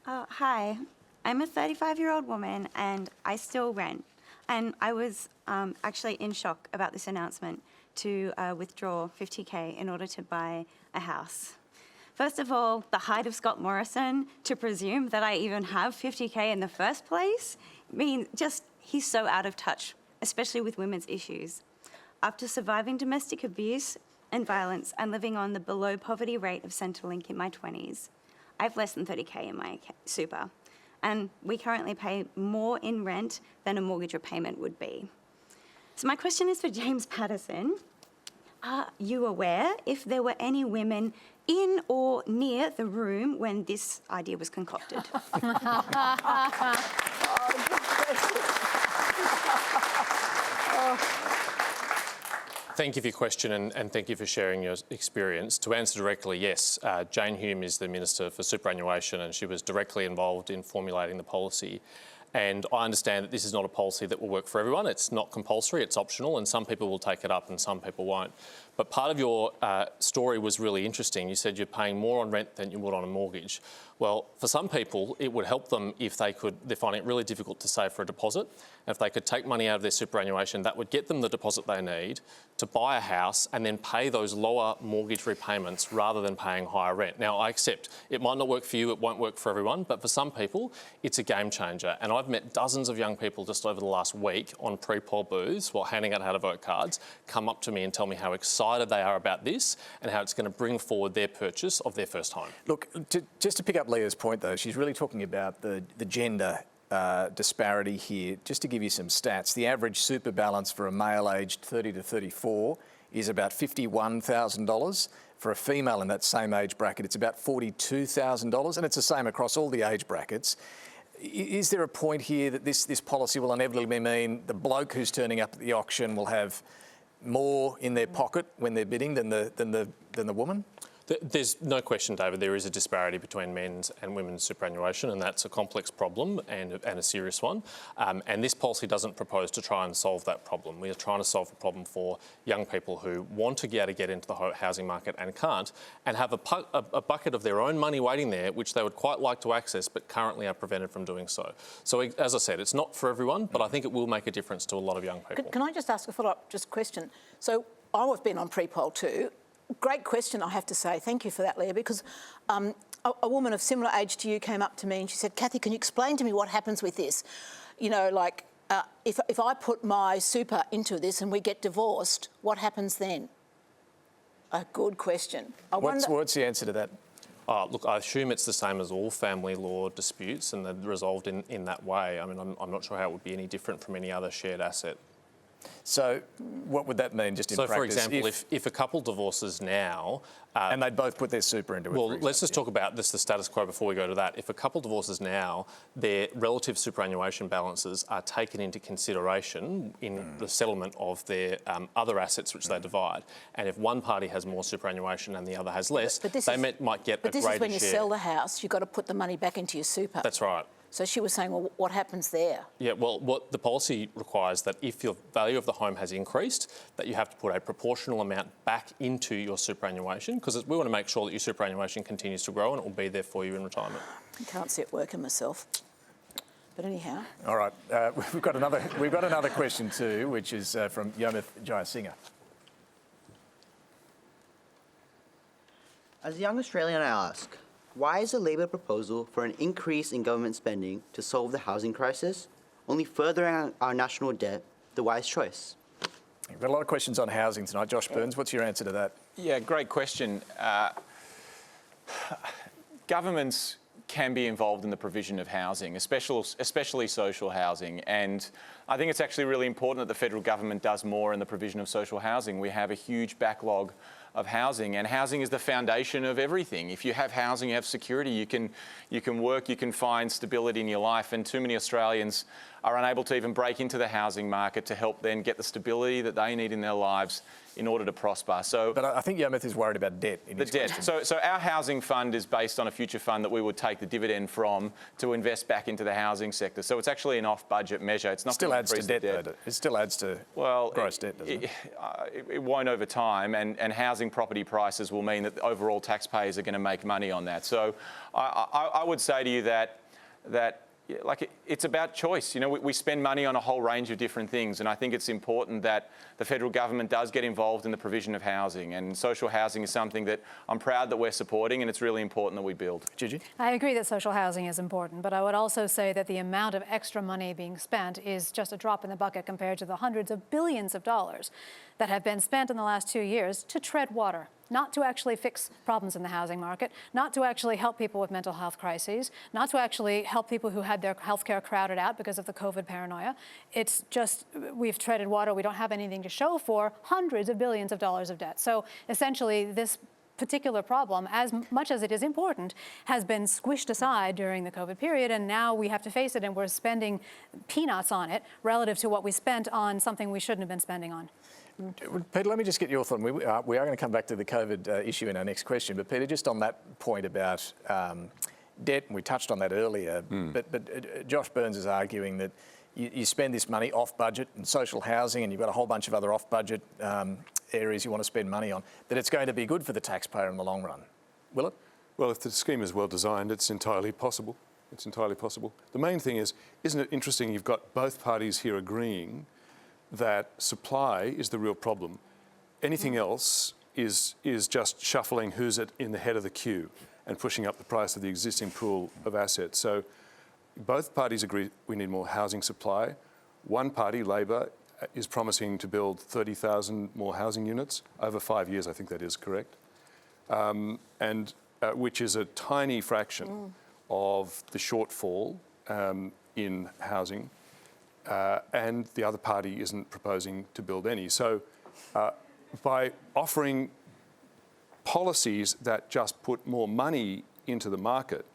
Hi, I'm a 35-year-old woman and I still rent. And I was actually in shock about this announcement to withdraw 50K in order to buy a house. First of all, the height of Scott Morrison, to presume that I even have 50K in the first place, he's so out of touch, especially with women's issues. After surviving domestic abuse and violence and living on the below poverty rate of Centrelink in my 20s, I have less than 30K in my super. And we currently pay more in rent than a mortgage repayment would be. So my question is for James Paterson. Are you aware if there were any women in or near the room when this idea was concocted? Thank you for your question and thank you for sharing your experience. To answer directly, yes, Jane Hume is the Minister for Superannuation and she was directly involved in formulating the policy. And I understand that this is not a policy that will work for everyone. It's not compulsory, it's optional, and some people will take it up and some people won't. But part of your story was really interesting. You said you're paying more on rent than you would on a mortgage. Well, for some people, it would help them if they're finding it really difficult to save for a deposit. And if they could take money out of their superannuation, that would get them the deposit they need to buy a house and then pay those lower mortgage repayments rather than paying higher rent. Now, I accept it might not work for you, it won't work for everyone, but for some people, it's a game changer. And I've met dozens of young people just over the last week on pre-poll booths while handing out how to vote cards come up to me and tell me how excited they are about this and how it's going to bring forward their purchase of their first home. Look, just to pick up Leah's point though, she's really talking about the gender disparity here. Just to give you some stats, the average super balance for a male aged 30 to 34 is about $51,000. For a female in that same age bracket, it's about $42,000, and it's the same across all the age brackets. Is there a point here that this policy will inevitably mean the bloke who's turning up at the auction will have more in their pocket when they're bidding than the woman? There's no question, David, there is a disparity between men's and women's superannuation, and that's a complex problem and a serious one. And this policy doesn't propose to try and solve that problem. We are trying to solve the problem for young people who want to get into the housing market and can't, and have a bucket of their own money waiting there, which they would quite like to access, but currently are prevented from doing so. So, as I said, it's not for everyone, but I think it will make a difference to a lot of young people. Can I just ask a follow-up question? So I've been on pre-poll too. Great question, I have to say. Thank you for that, Leah, because a woman of similar age to you came up to me and she said, Cathy, can you explain to me what happens with this? You know, like, if I put my super into this and we get divorced, what happens then? A good question. What's the answer to that? Look, I assume it's the same as all family law disputes and they're resolved in that way. I mean, I'm not sure how it would be any different from any other shared asset. So what would that mean just in practice? So, for example, if a couple divorces now... and they'd both put their super into it, well, let's just talk about the status quo before we go to that. If a couple divorces now, their relative superannuation balances are taken into consideration in the settlement of their other assets which they divide. And if one party has more superannuation and the other has less, they might get a greater share. But this is when you sell the house, you've got to put the money back into your super. That's right. So she was saying, well, what happens there? Yeah, well, what the policy requires that if your value of the home has increased, that you have to put a proportional amount back into your superannuation, because we want to make sure that your superannuation continues to grow and it will be there for you in retirement. I can't see it working myself. But anyhow. All right, we've got another question too, which is from Yomith Jayasinghe. As a young Australian, I ask, why is the Labor proposal for an increase in government spending to solve the housing crisis only furthering our national debt the wise choice? We've got a lot of questions on housing tonight. Josh Burns, what's your answer to that? Yeah, great question. Governments can be involved in the provision of housing, especially social housing. And I think it's actually really important that the federal government does more in the provision of social housing. We have a huge backlog housing, and housing is the foundation of everything. If you have housing, you have security, you can work, you can find stability in your life, and too many Australians are unable to even break into the housing market to help then get the stability that they need in their lives in order to prosper. So, but I think Yarmouth is worried about debt. The debt. So our housing fund is based on a future fund that we would take the dividend from to invest back into the housing sector. So it's actually an off-budget measure. It's not still going to adds to debt, though. It still adds to gross debt, doesn't it? It won't over time, and housing property prices will mean that overall taxpayers are going to make money on that. So I would say to you that it's about choice. You know, we spend money on a whole range of different things, and I think it's important that the federal government does get involved in the provision of housing, and social housing is something that I'm proud that we're supporting, and it's really important that we build. Gigi? I agree that social housing is important, but I would also say that the amount of extra money being spent is just a drop in the bucket compared to the hundreds of billions of dollars that have been spent in the last 2 years to tread water, not to actually fix problems in the housing market, not to actually help people with mental health crises, not to actually help people who had their healthcare crowded out because of the COVID paranoia. It's just, we've treaded water. We don't have anything to show for hundreds of billions of dollars of debt. So essentially, this particular problem, as much as it is important, has been squished aside during the COVID period, and now we have to face it, and we're spending peanuts on it relative to what we spent on something we shouldn't have been spending on. Peter, let me just get your thought. We are going to come back to the COVID issue in our next question, but Peter, just on that point about debt, and we touched on that earlier, but Josh Burns is arguing that you spend this money off budget in social housing, and you've got a whole bunch of other off budget areas you want to spend money on, that it's going to be good for the taxpayer in the long run. Will it? Well, if the scheme is well designed, it's entirely possible. It's entirely possible. The main thing is, isn't it interesting you've got both parties here agreeing that supply is the real problem. Anything else is just shuffling who's in the head of the queue and pushing up the price of the existing pool of assets. So both parties agree we need more housing supply. One party, Labor, is promising to build 30,000 more housing units over 5 years, I think that is correct, which is a tiny fraction of the shortfall in housing. And the other party isn't proposing to build any. So by offering policies that just put more money into the market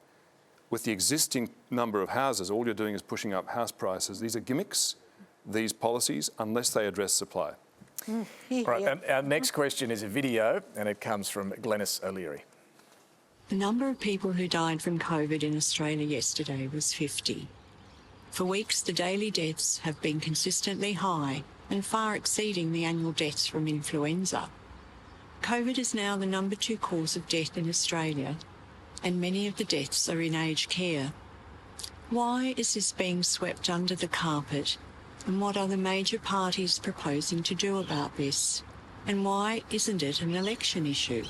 with the existing number of houses, all you're doing is pushing up house prices. These are gimmicks, these policies, unless they address supply. Right, our next question is a video, and it comes from Glenys O'Leary. The number of people who died from COVID in Australia yesterday was 50. For weeks, the daily deaths have been consistently high and far exceeding the annual deaths from influenza. COVID is now the number 2 cause of death in Australia, and many of the deaths are in aged care. Why is this being swept under the carpet, and what are the major parties proposing to do about this? And why isn't it an election issue?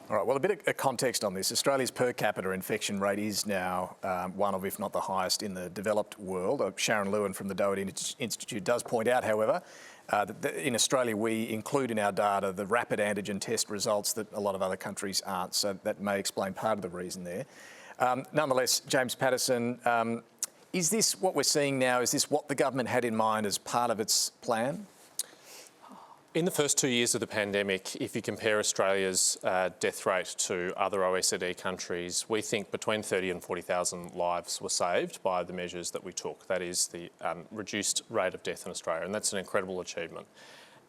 All right, well, a bit of context on this. Australia's per capita infection rate is now one of, if not the highest, in the developed world. Sharon Lewin from the Doherty Institute does point out, however, that in Australia we include in our data the rapid antigen test results that a lot of other countries aren't, so that may explain part of the reason there. Nonetheless, James Paterson, is this what we're seeing now? Is this what the government had in mind as part of its plan? In the first 2 years of the pandemic, if you compare Australia's death rate to other OECD countries, we think between 30 and 40,000 lives were saved by the measures that we took. That is the reduced rate of death in Australia, and that's an incredible achievement.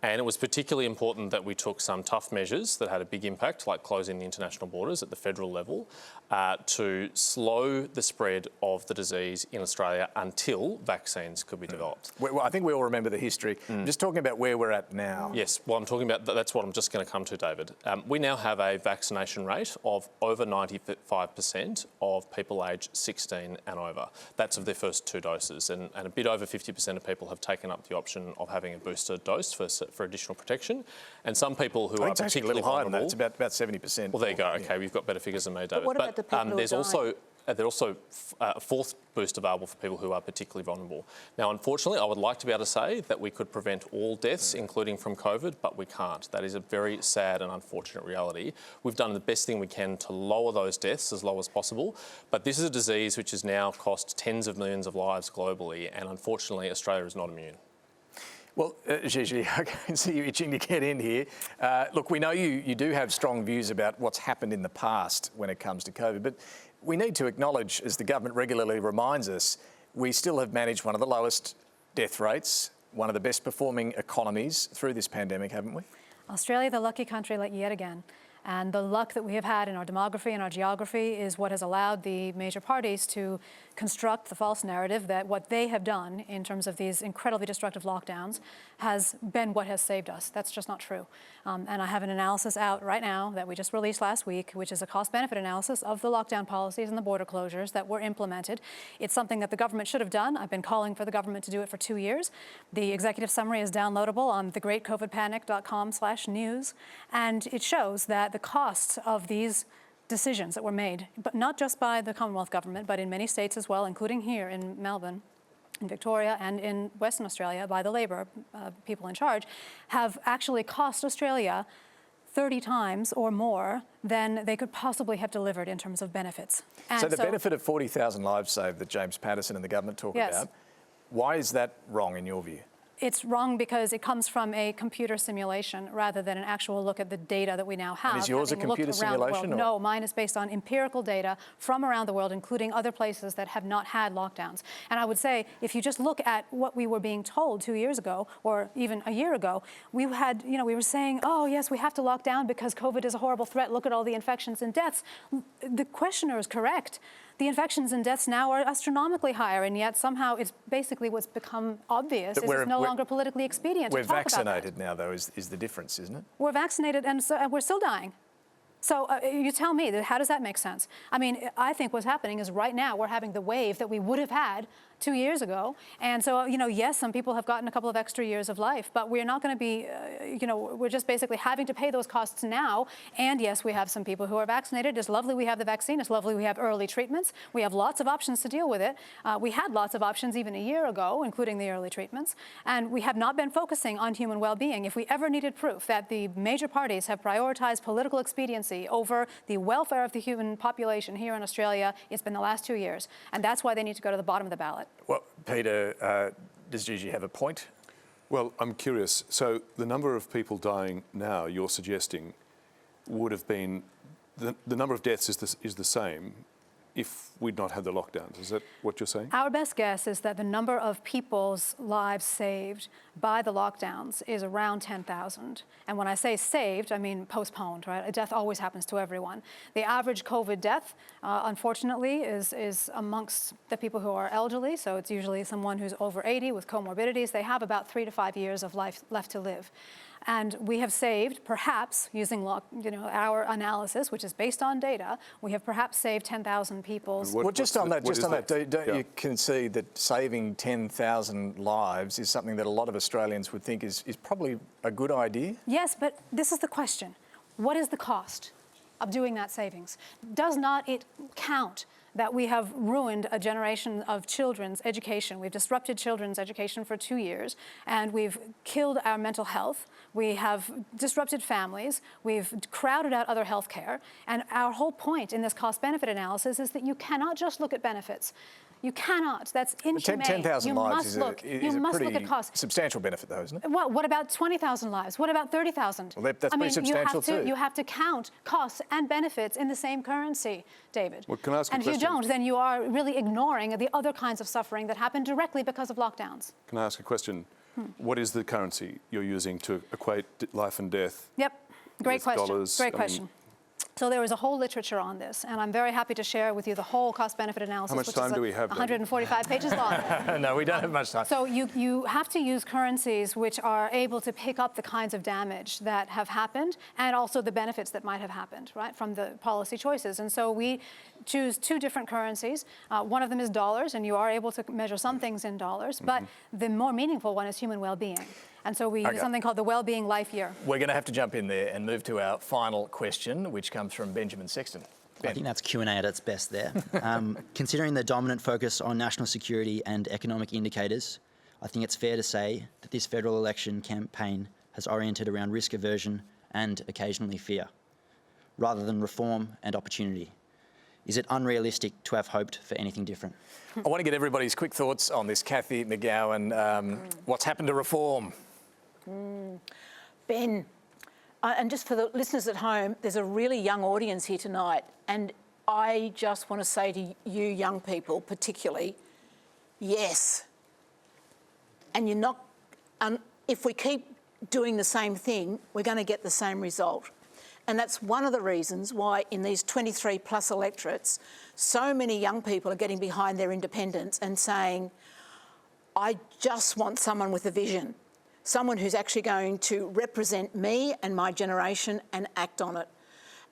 And it was particularly important that we took some tough measures that had a big impact, like closing the international borders at the federal level, to slow the spread of the disease in Australia until vaccines could be developed. Well, I think we all remember the history. I'm just talking about where we're at now. Yes, well, I'm talking about, that's what I'm just going to come to, David. We now have a vaccination rate of over 95% of people aged 16 and over. That's of their first 2 doses, and a bit over 50% of people have taken up the option of having a booster dose for additional protection. And some people who are particularly a little higher vulnerable... than that. It's about 70%. Well, there you go. OK, we've got better figures than me, David. But what about the people who there's are also there's also a 4th boost available for people who are particularly vulnerable. Now, unfortunately, I would like to be able to say that we could prevent all deaths, including from COVID, but we can't. That is a very sad and unfortunate reality. We've done the best thing we can to lower those deaths as low as possible, but this is a disease which has now cost tens of millions of lives globally, and unfortunately, Australia is not immune. Well, Gigi, I can see you itching to get in here. Look, we know you do have strong views about what's happened in the past when it comes to COVID, but we need to acknowledge, as the government regularly reminds us, we still have managed one of the lowest death rates, one of the best performing economies through this pandemic, haven't we? Australia, the lucky country yet again. And the luck that we have had in our demography and our geography is what has allowed the major parties to construct the false narrative that what they have done in terms of these incredibly destructive lockdowns has been what has saved us. That's just not true. And I have an analysis out right now that we just released last week, which is a cost-benefit analysis of the lockdown policies and the border closures that were implemented. It's something that the government should have done. I've been calling for the government to do it for 2 years. The executive summary is downloadable on thegreatcovidpanic.com/news, and it shows that the costs of these decisions that were made, but not just by the Commonwealth government, but in many states as well, including here in Melbourne, in Victoria and in Western Australia by the Labor people in charge, have actually cost Australia 30 times or more than they could possibly have delivered in terms of benefits. And so the benefit of 40,000 lives saved that James Paterson and the government talk about, why is that wrong in your view? It's wrong because it comes from a computer simulation rather than an actual look at the data that we now have. And is yours a computer simulation? No, mine is based on empirical data from around the world, including other places that have not had lockdowns. And I would say, if you just look at what we were being told 2 years ago, or even a year ago, we had, we were saying, oh yes, we have to lock down because COVID is a horrible threat. Look at all the infections and deaths. The questioner is correct. The infections and deaths now are astronomically higher, and yet somehow it's basically what's become obvious is it's no longer politically expedient to talk about that. We're vaccinated now, though, is the difference, isn't it? We're vaccinated, and we're still dying. So you tell me, how does that make sense? I mean, I think what's happening is right now we're having the wave that we would have had 2 years ago. And so, yes, some people have gotten a couple of extra years of life, but we're not going to be, we're just basically having to pay those costs now. And yes, we have some people who are vaccinated. It's lovely we have the vaccine. It's lovely we have early treatments. We have lots of options to deal with it. We had lots of options even a year ago, including the early treatments. And we have not been focusing on human well-being. If we ever needed proof that the major parties have prioritized political expediency over the welfare of the human population here in Australia, it's been the last 2 years. And that's why they need to go to the bottom of the ballot. Well, Peter, does Gigi have a point? Well, I'm curious. So the number of people dying now, you're suggesting, would have been the number of deaths is the same if we'd not had the lockdowns. Is that what you're saying? Our best guess is that the number of people's lives saved by the lockdowns is around 10,000. And when I say saved, I mean postponed, right? A death always happens to everyone. The average COVID death, unfortunately, is amongst the people who are elderly. So it's usually someone who's over 80 with comorbidities. They have about 3 to 5 years of life left to live. And we have saved, perhaps, using our analysis, which is based on data, we have perhaps saved 10,000 people's. Well, just on that, don't you concede that saving 10,000 lives is something that a lot of Australians would think is probably a good idea? Yes, but this is the question. What is the cost of doing that savings? Does not it count that we have ruined a generation of children's education? We've disrupted children's education for 2 years, and we've killed our mental health. We have disrupted families. We've crowded out other health care. And our whole point in this cost-benefit analysis is that you cannot just look at benefits. You cannot. That's inhumane. 10,000 lives is a pretty cost. substantial benefit, though, isn't it? Well, what about 20,000 lives? What about 30,000? Well, that's pretty substantial too. You have to count costs and benefits in the same currency, David. Well, can I ask a question? And if you don't, then you are really ignoring the other kinds of suffering that happen directly because of lockdowns. Can I ask a question? What is the currency you're using to equate life and death? Yep. Great question. Dollars? Great question. So there is a whole literature on this, and I'm very happy to share with you the whole cost-benefit analysis. How much time do we have? 145 pages long. No, we don't have much time. So you have to use currencies which are able to pick up the kinds of damage that have happened and also the benefits that might have happened, right, from the policy choices. And so we choose 2 different currencies. One of them is dollars, and you are able to measure some things in dollars, but the more meaningful one is human well-being. And so we use something called the Wellbeing Life Year. We're going to have to jump in there and move to our final question, which comes from Benjamin Sexton. I think that's Q&A at its best there. Considering the dominant focus on national security and economic indicators, I think it's fair to say that this federal election campaign has oriented around risk aversion and occasionally fear, rather than reform and opportunity. Is it unrealistic to have hoped for anything different? I want to get everybody's quick thoughts on this. Cathy, McGowan, what's happened to reform? Ben, and just for the listeners at home, there's a really young audience here tonight, and I just want to say to you young people particularly, yes. And you're not, if we keep doing the same thing, we're going to get the same result. And that's one of the reasons why in these 23 plus electorates, so many young people are getting behind their independence and saying, I just want someone with a vision, someone who's actually going to represent me and my generation and act on it.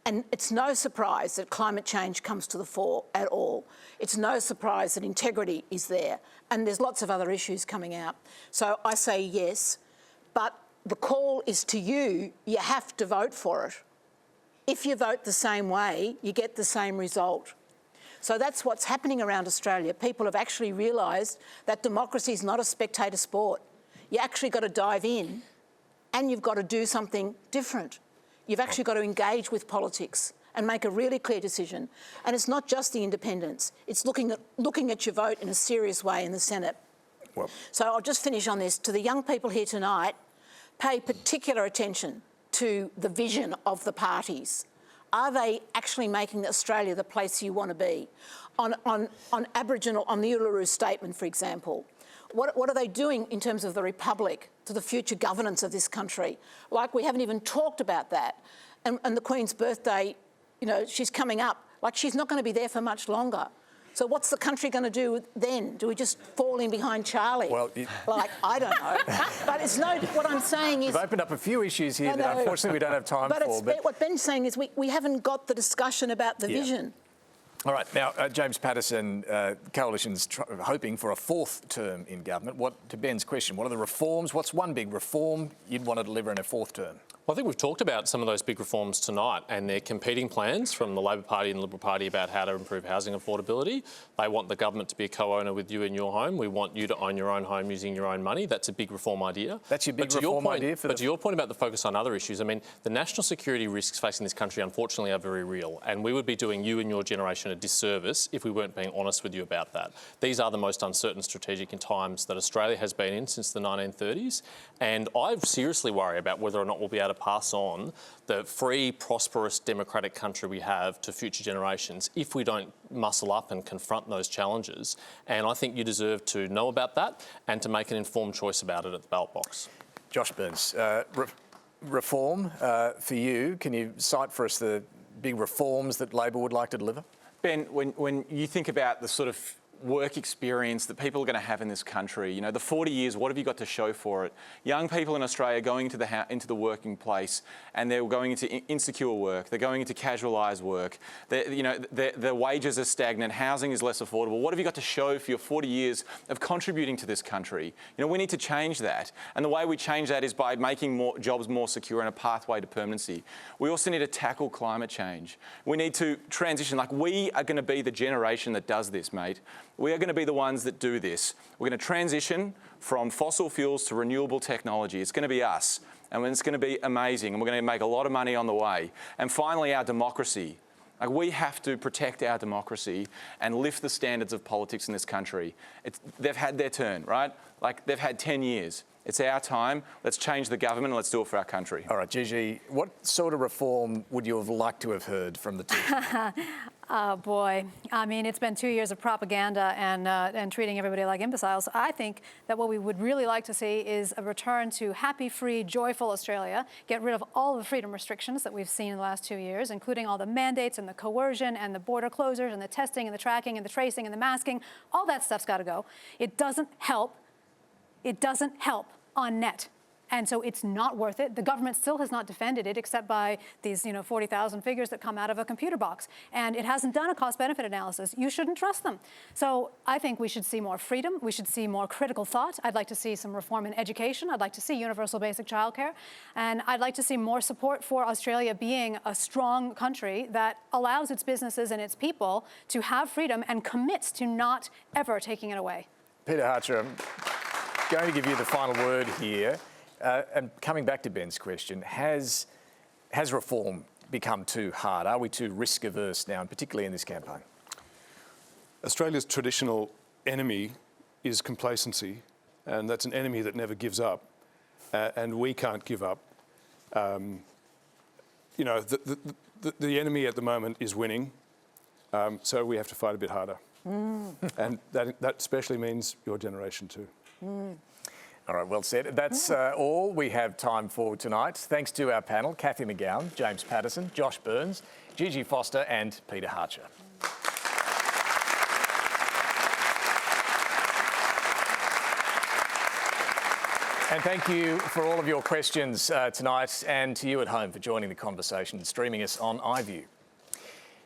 And it's no surprise that climate change comes to the fore at all. It's no surprise that integrity is there. And there's lots of other issues coming out. So I say yes, but the call is to you. You have to vote for it. If you vote the same way, you get the same result. So that's what's happening around Australia. People have actually realised that democracy is not a spectator sport. You actually got to dive in and you've got to do something different. You've actually got to engage with politics and make a really clear decision. And it's not just the independents. It's looking at your vote in a serious way in the Senate. Well, so I'll just finish on this. To the young people here tonight, pay particular attention to the vision of the parties. Are they actually making Australia the place you want to be? On Aboriginal, on the Uluru Statement, for example, what are they doing in terms of the Republic to the future governance of this country? Like, we haven't even talked about that. And the Queen's birthday, you know, she's coming up. Like, she's not going to be there for much longer. So what's the country going to do then? Do we just fall in behind Charlie? Well, I don't know. But it's no. What I'm saying is, you've opened up a few issues here that unfortunately we don't have time for. But what Ben's saying is we haven't got the discussion about the vision. All right, now, James Paterson, Coalition's hoping for a fourth term in government. To Ben's question, what are the reforms? What's one big reform you'd want to deliver in a fourth term? Well, I think we've talked about some of those big reforms tonight, and they're competing plans from the Labor Party and the Liberal Party about how to improve housing affordability. They want the government to be a co-owner with you in your home. We want you to own your own home using your own money. That's a big reform idea. That's your big reform idea? But to your point about the focus on other issues, I mean, the national security risks facing this country, unfortunately, are very real, and we would be doing you and your generation a disservice if we weren't being honest with you about that. These are the most uncertain strategic times that Australia has been in since the 1930s, and I seriously worry about whether or not we'll be able to pass on the free, prosperous, democratic country we have to future generations if we don't muscle up and confront those challenges. And I think you deserve to know about that and to make an informed choice about it at the ballot box. Josh Burns, reform for you. Can you cite for us the big reforms that Labor would like to deliver? Ben, when you think about the sort of work experience that people are going to have in this country, you know, the 40 years, what have you got to show for it? Young people in Australia going into the working place, and they're going into insecure work, they're going into casualised work, their wages are stagnant, housing is less affordable. What have you got to show for your 40 years of contributing to this country? You know, we need to change that. And the way we change that is by making jobs more secure and a pathway to permanency. We also need to tackle climate change. We need to transition. Like, we are going to be the generation that does this, mate. We are going to be the ones that do this. We're going to transition from fossil fuels to renewable technology. It's going to be us, and it's going to be amazing, and we're going to make a lot of money on the way. And finally, our democracy. Like, we have to protect our democracy and lift the standards of politics in this country. They've had their turn, right? Like, they've had 10 years. It's our time. Let's change the government and let's do it for our country. All right, Gigi, what sort of reform would you have liked to have heard from the two? Oh, boy. I mean, it's been 2 years of propaganda and treating everybody like imbeciles. I think that what we would really like to see is a return to happy, free, joyful Australia, get rid of all the freedom restrictions that we've seen in the last 2 years, including all the mandates and the coercion and the border closures and the testing and the tracking and the tracing and the masking. All that stuff's got to go. It doesn't help. It doesn't help on net. And so it's not worth it. The government still has not defended it except by these, 40,000 figures that come out of a computer box. And it hasn't done a cost-benefit analysis. You shouldn't trust them. So I think we should see more freedom. We should see more critical thought. I'd like to see some reform in education. I'd like to see universal basic childcare. And I'd like to see more support for Australia being a strong country that allows its businesses and its people to have freedom and commits to not ever taking it away. Peter Hartcher, I'm going to give you the final word here. And coming back to Ben's question, has reform become too hard? Are we too risk averse now, and particularly in this campaign? Australia's traditional enemy is complacency, and that's an enemy that never gives up, and we can't give up. You know, the enemy at the moment is winning, so we have to fight a bit harder. And that especially means your generation too. All right, well said. That's all we have time for tonight. Thanks to our panel, Cathy McGowan, James Paterson, Josh Burns, Gigi Foster and Peter Hartcher. And thank you for all of your questions tonight, and to you at home for joining the conversation and streaming us on iView.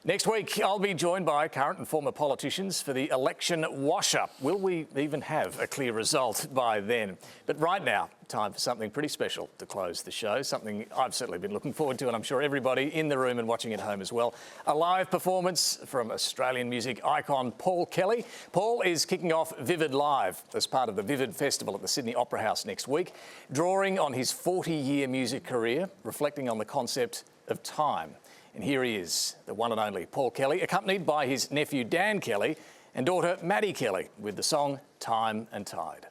Next week, I'll be joined by current and former politicians for the election wash-up. Will we even have a clear result by then? But right now, time for something pretty special to close the show, something I've certainly been looking forward to, and I'm sure everybody in the room and watching at home as well. A live performance from Australian music icon Paul Kelly. Paul is kicking off Vivid Live as part of the Vivid Festival at the Sydney Opera House next week, drawing on his 40-year music career, reflecting on the concept of time. And here he is, the one and only Paul Kelly, accompanied by his nephew Dan Kelly and daughter Maddie Kelly with the song Time and Tide.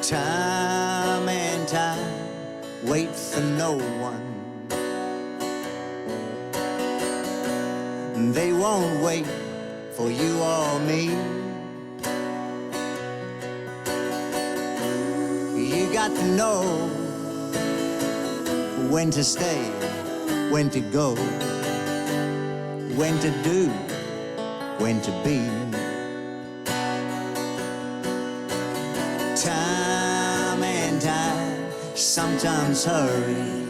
Time and tide wait for no one. They won't wait for you or me. You got to know when to stay, when to go, when to do, when to be. Time and tide sometimes hurry,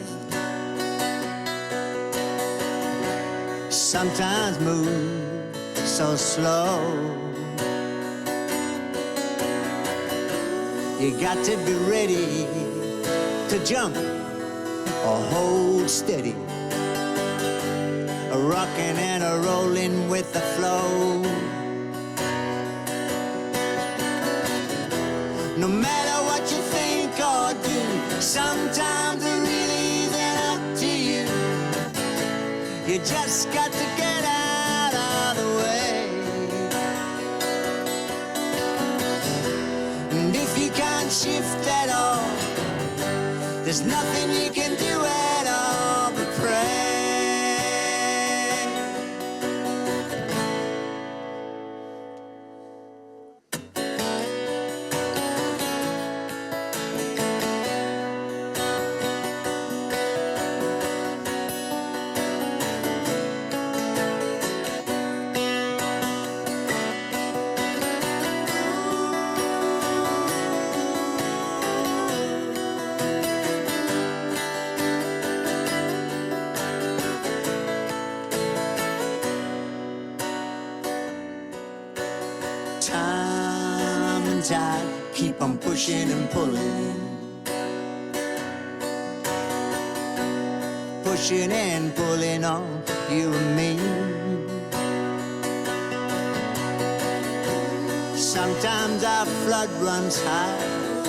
sometimes move so slow. You got to be ready to jump or hold steady, a rocking and a rolling with the flow. No matter what you think or do, sometimes it really isn't up to you. You just got to get out of the way. And if you can't shift at all, there's nothing you can do at all but pray. Time and tide keep on pushing and pulling, pushing and pulling on you and me. Sometimes our flood runs high,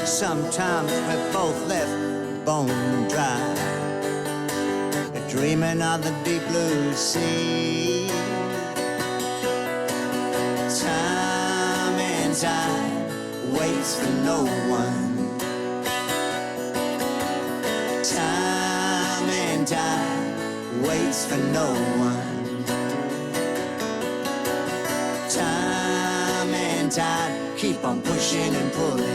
sometimes we're both left bone dry, dreaming of the deep blue sea. Time waits for no one. Time and tide waits for no one. Time and tide keep on pushing and pulling.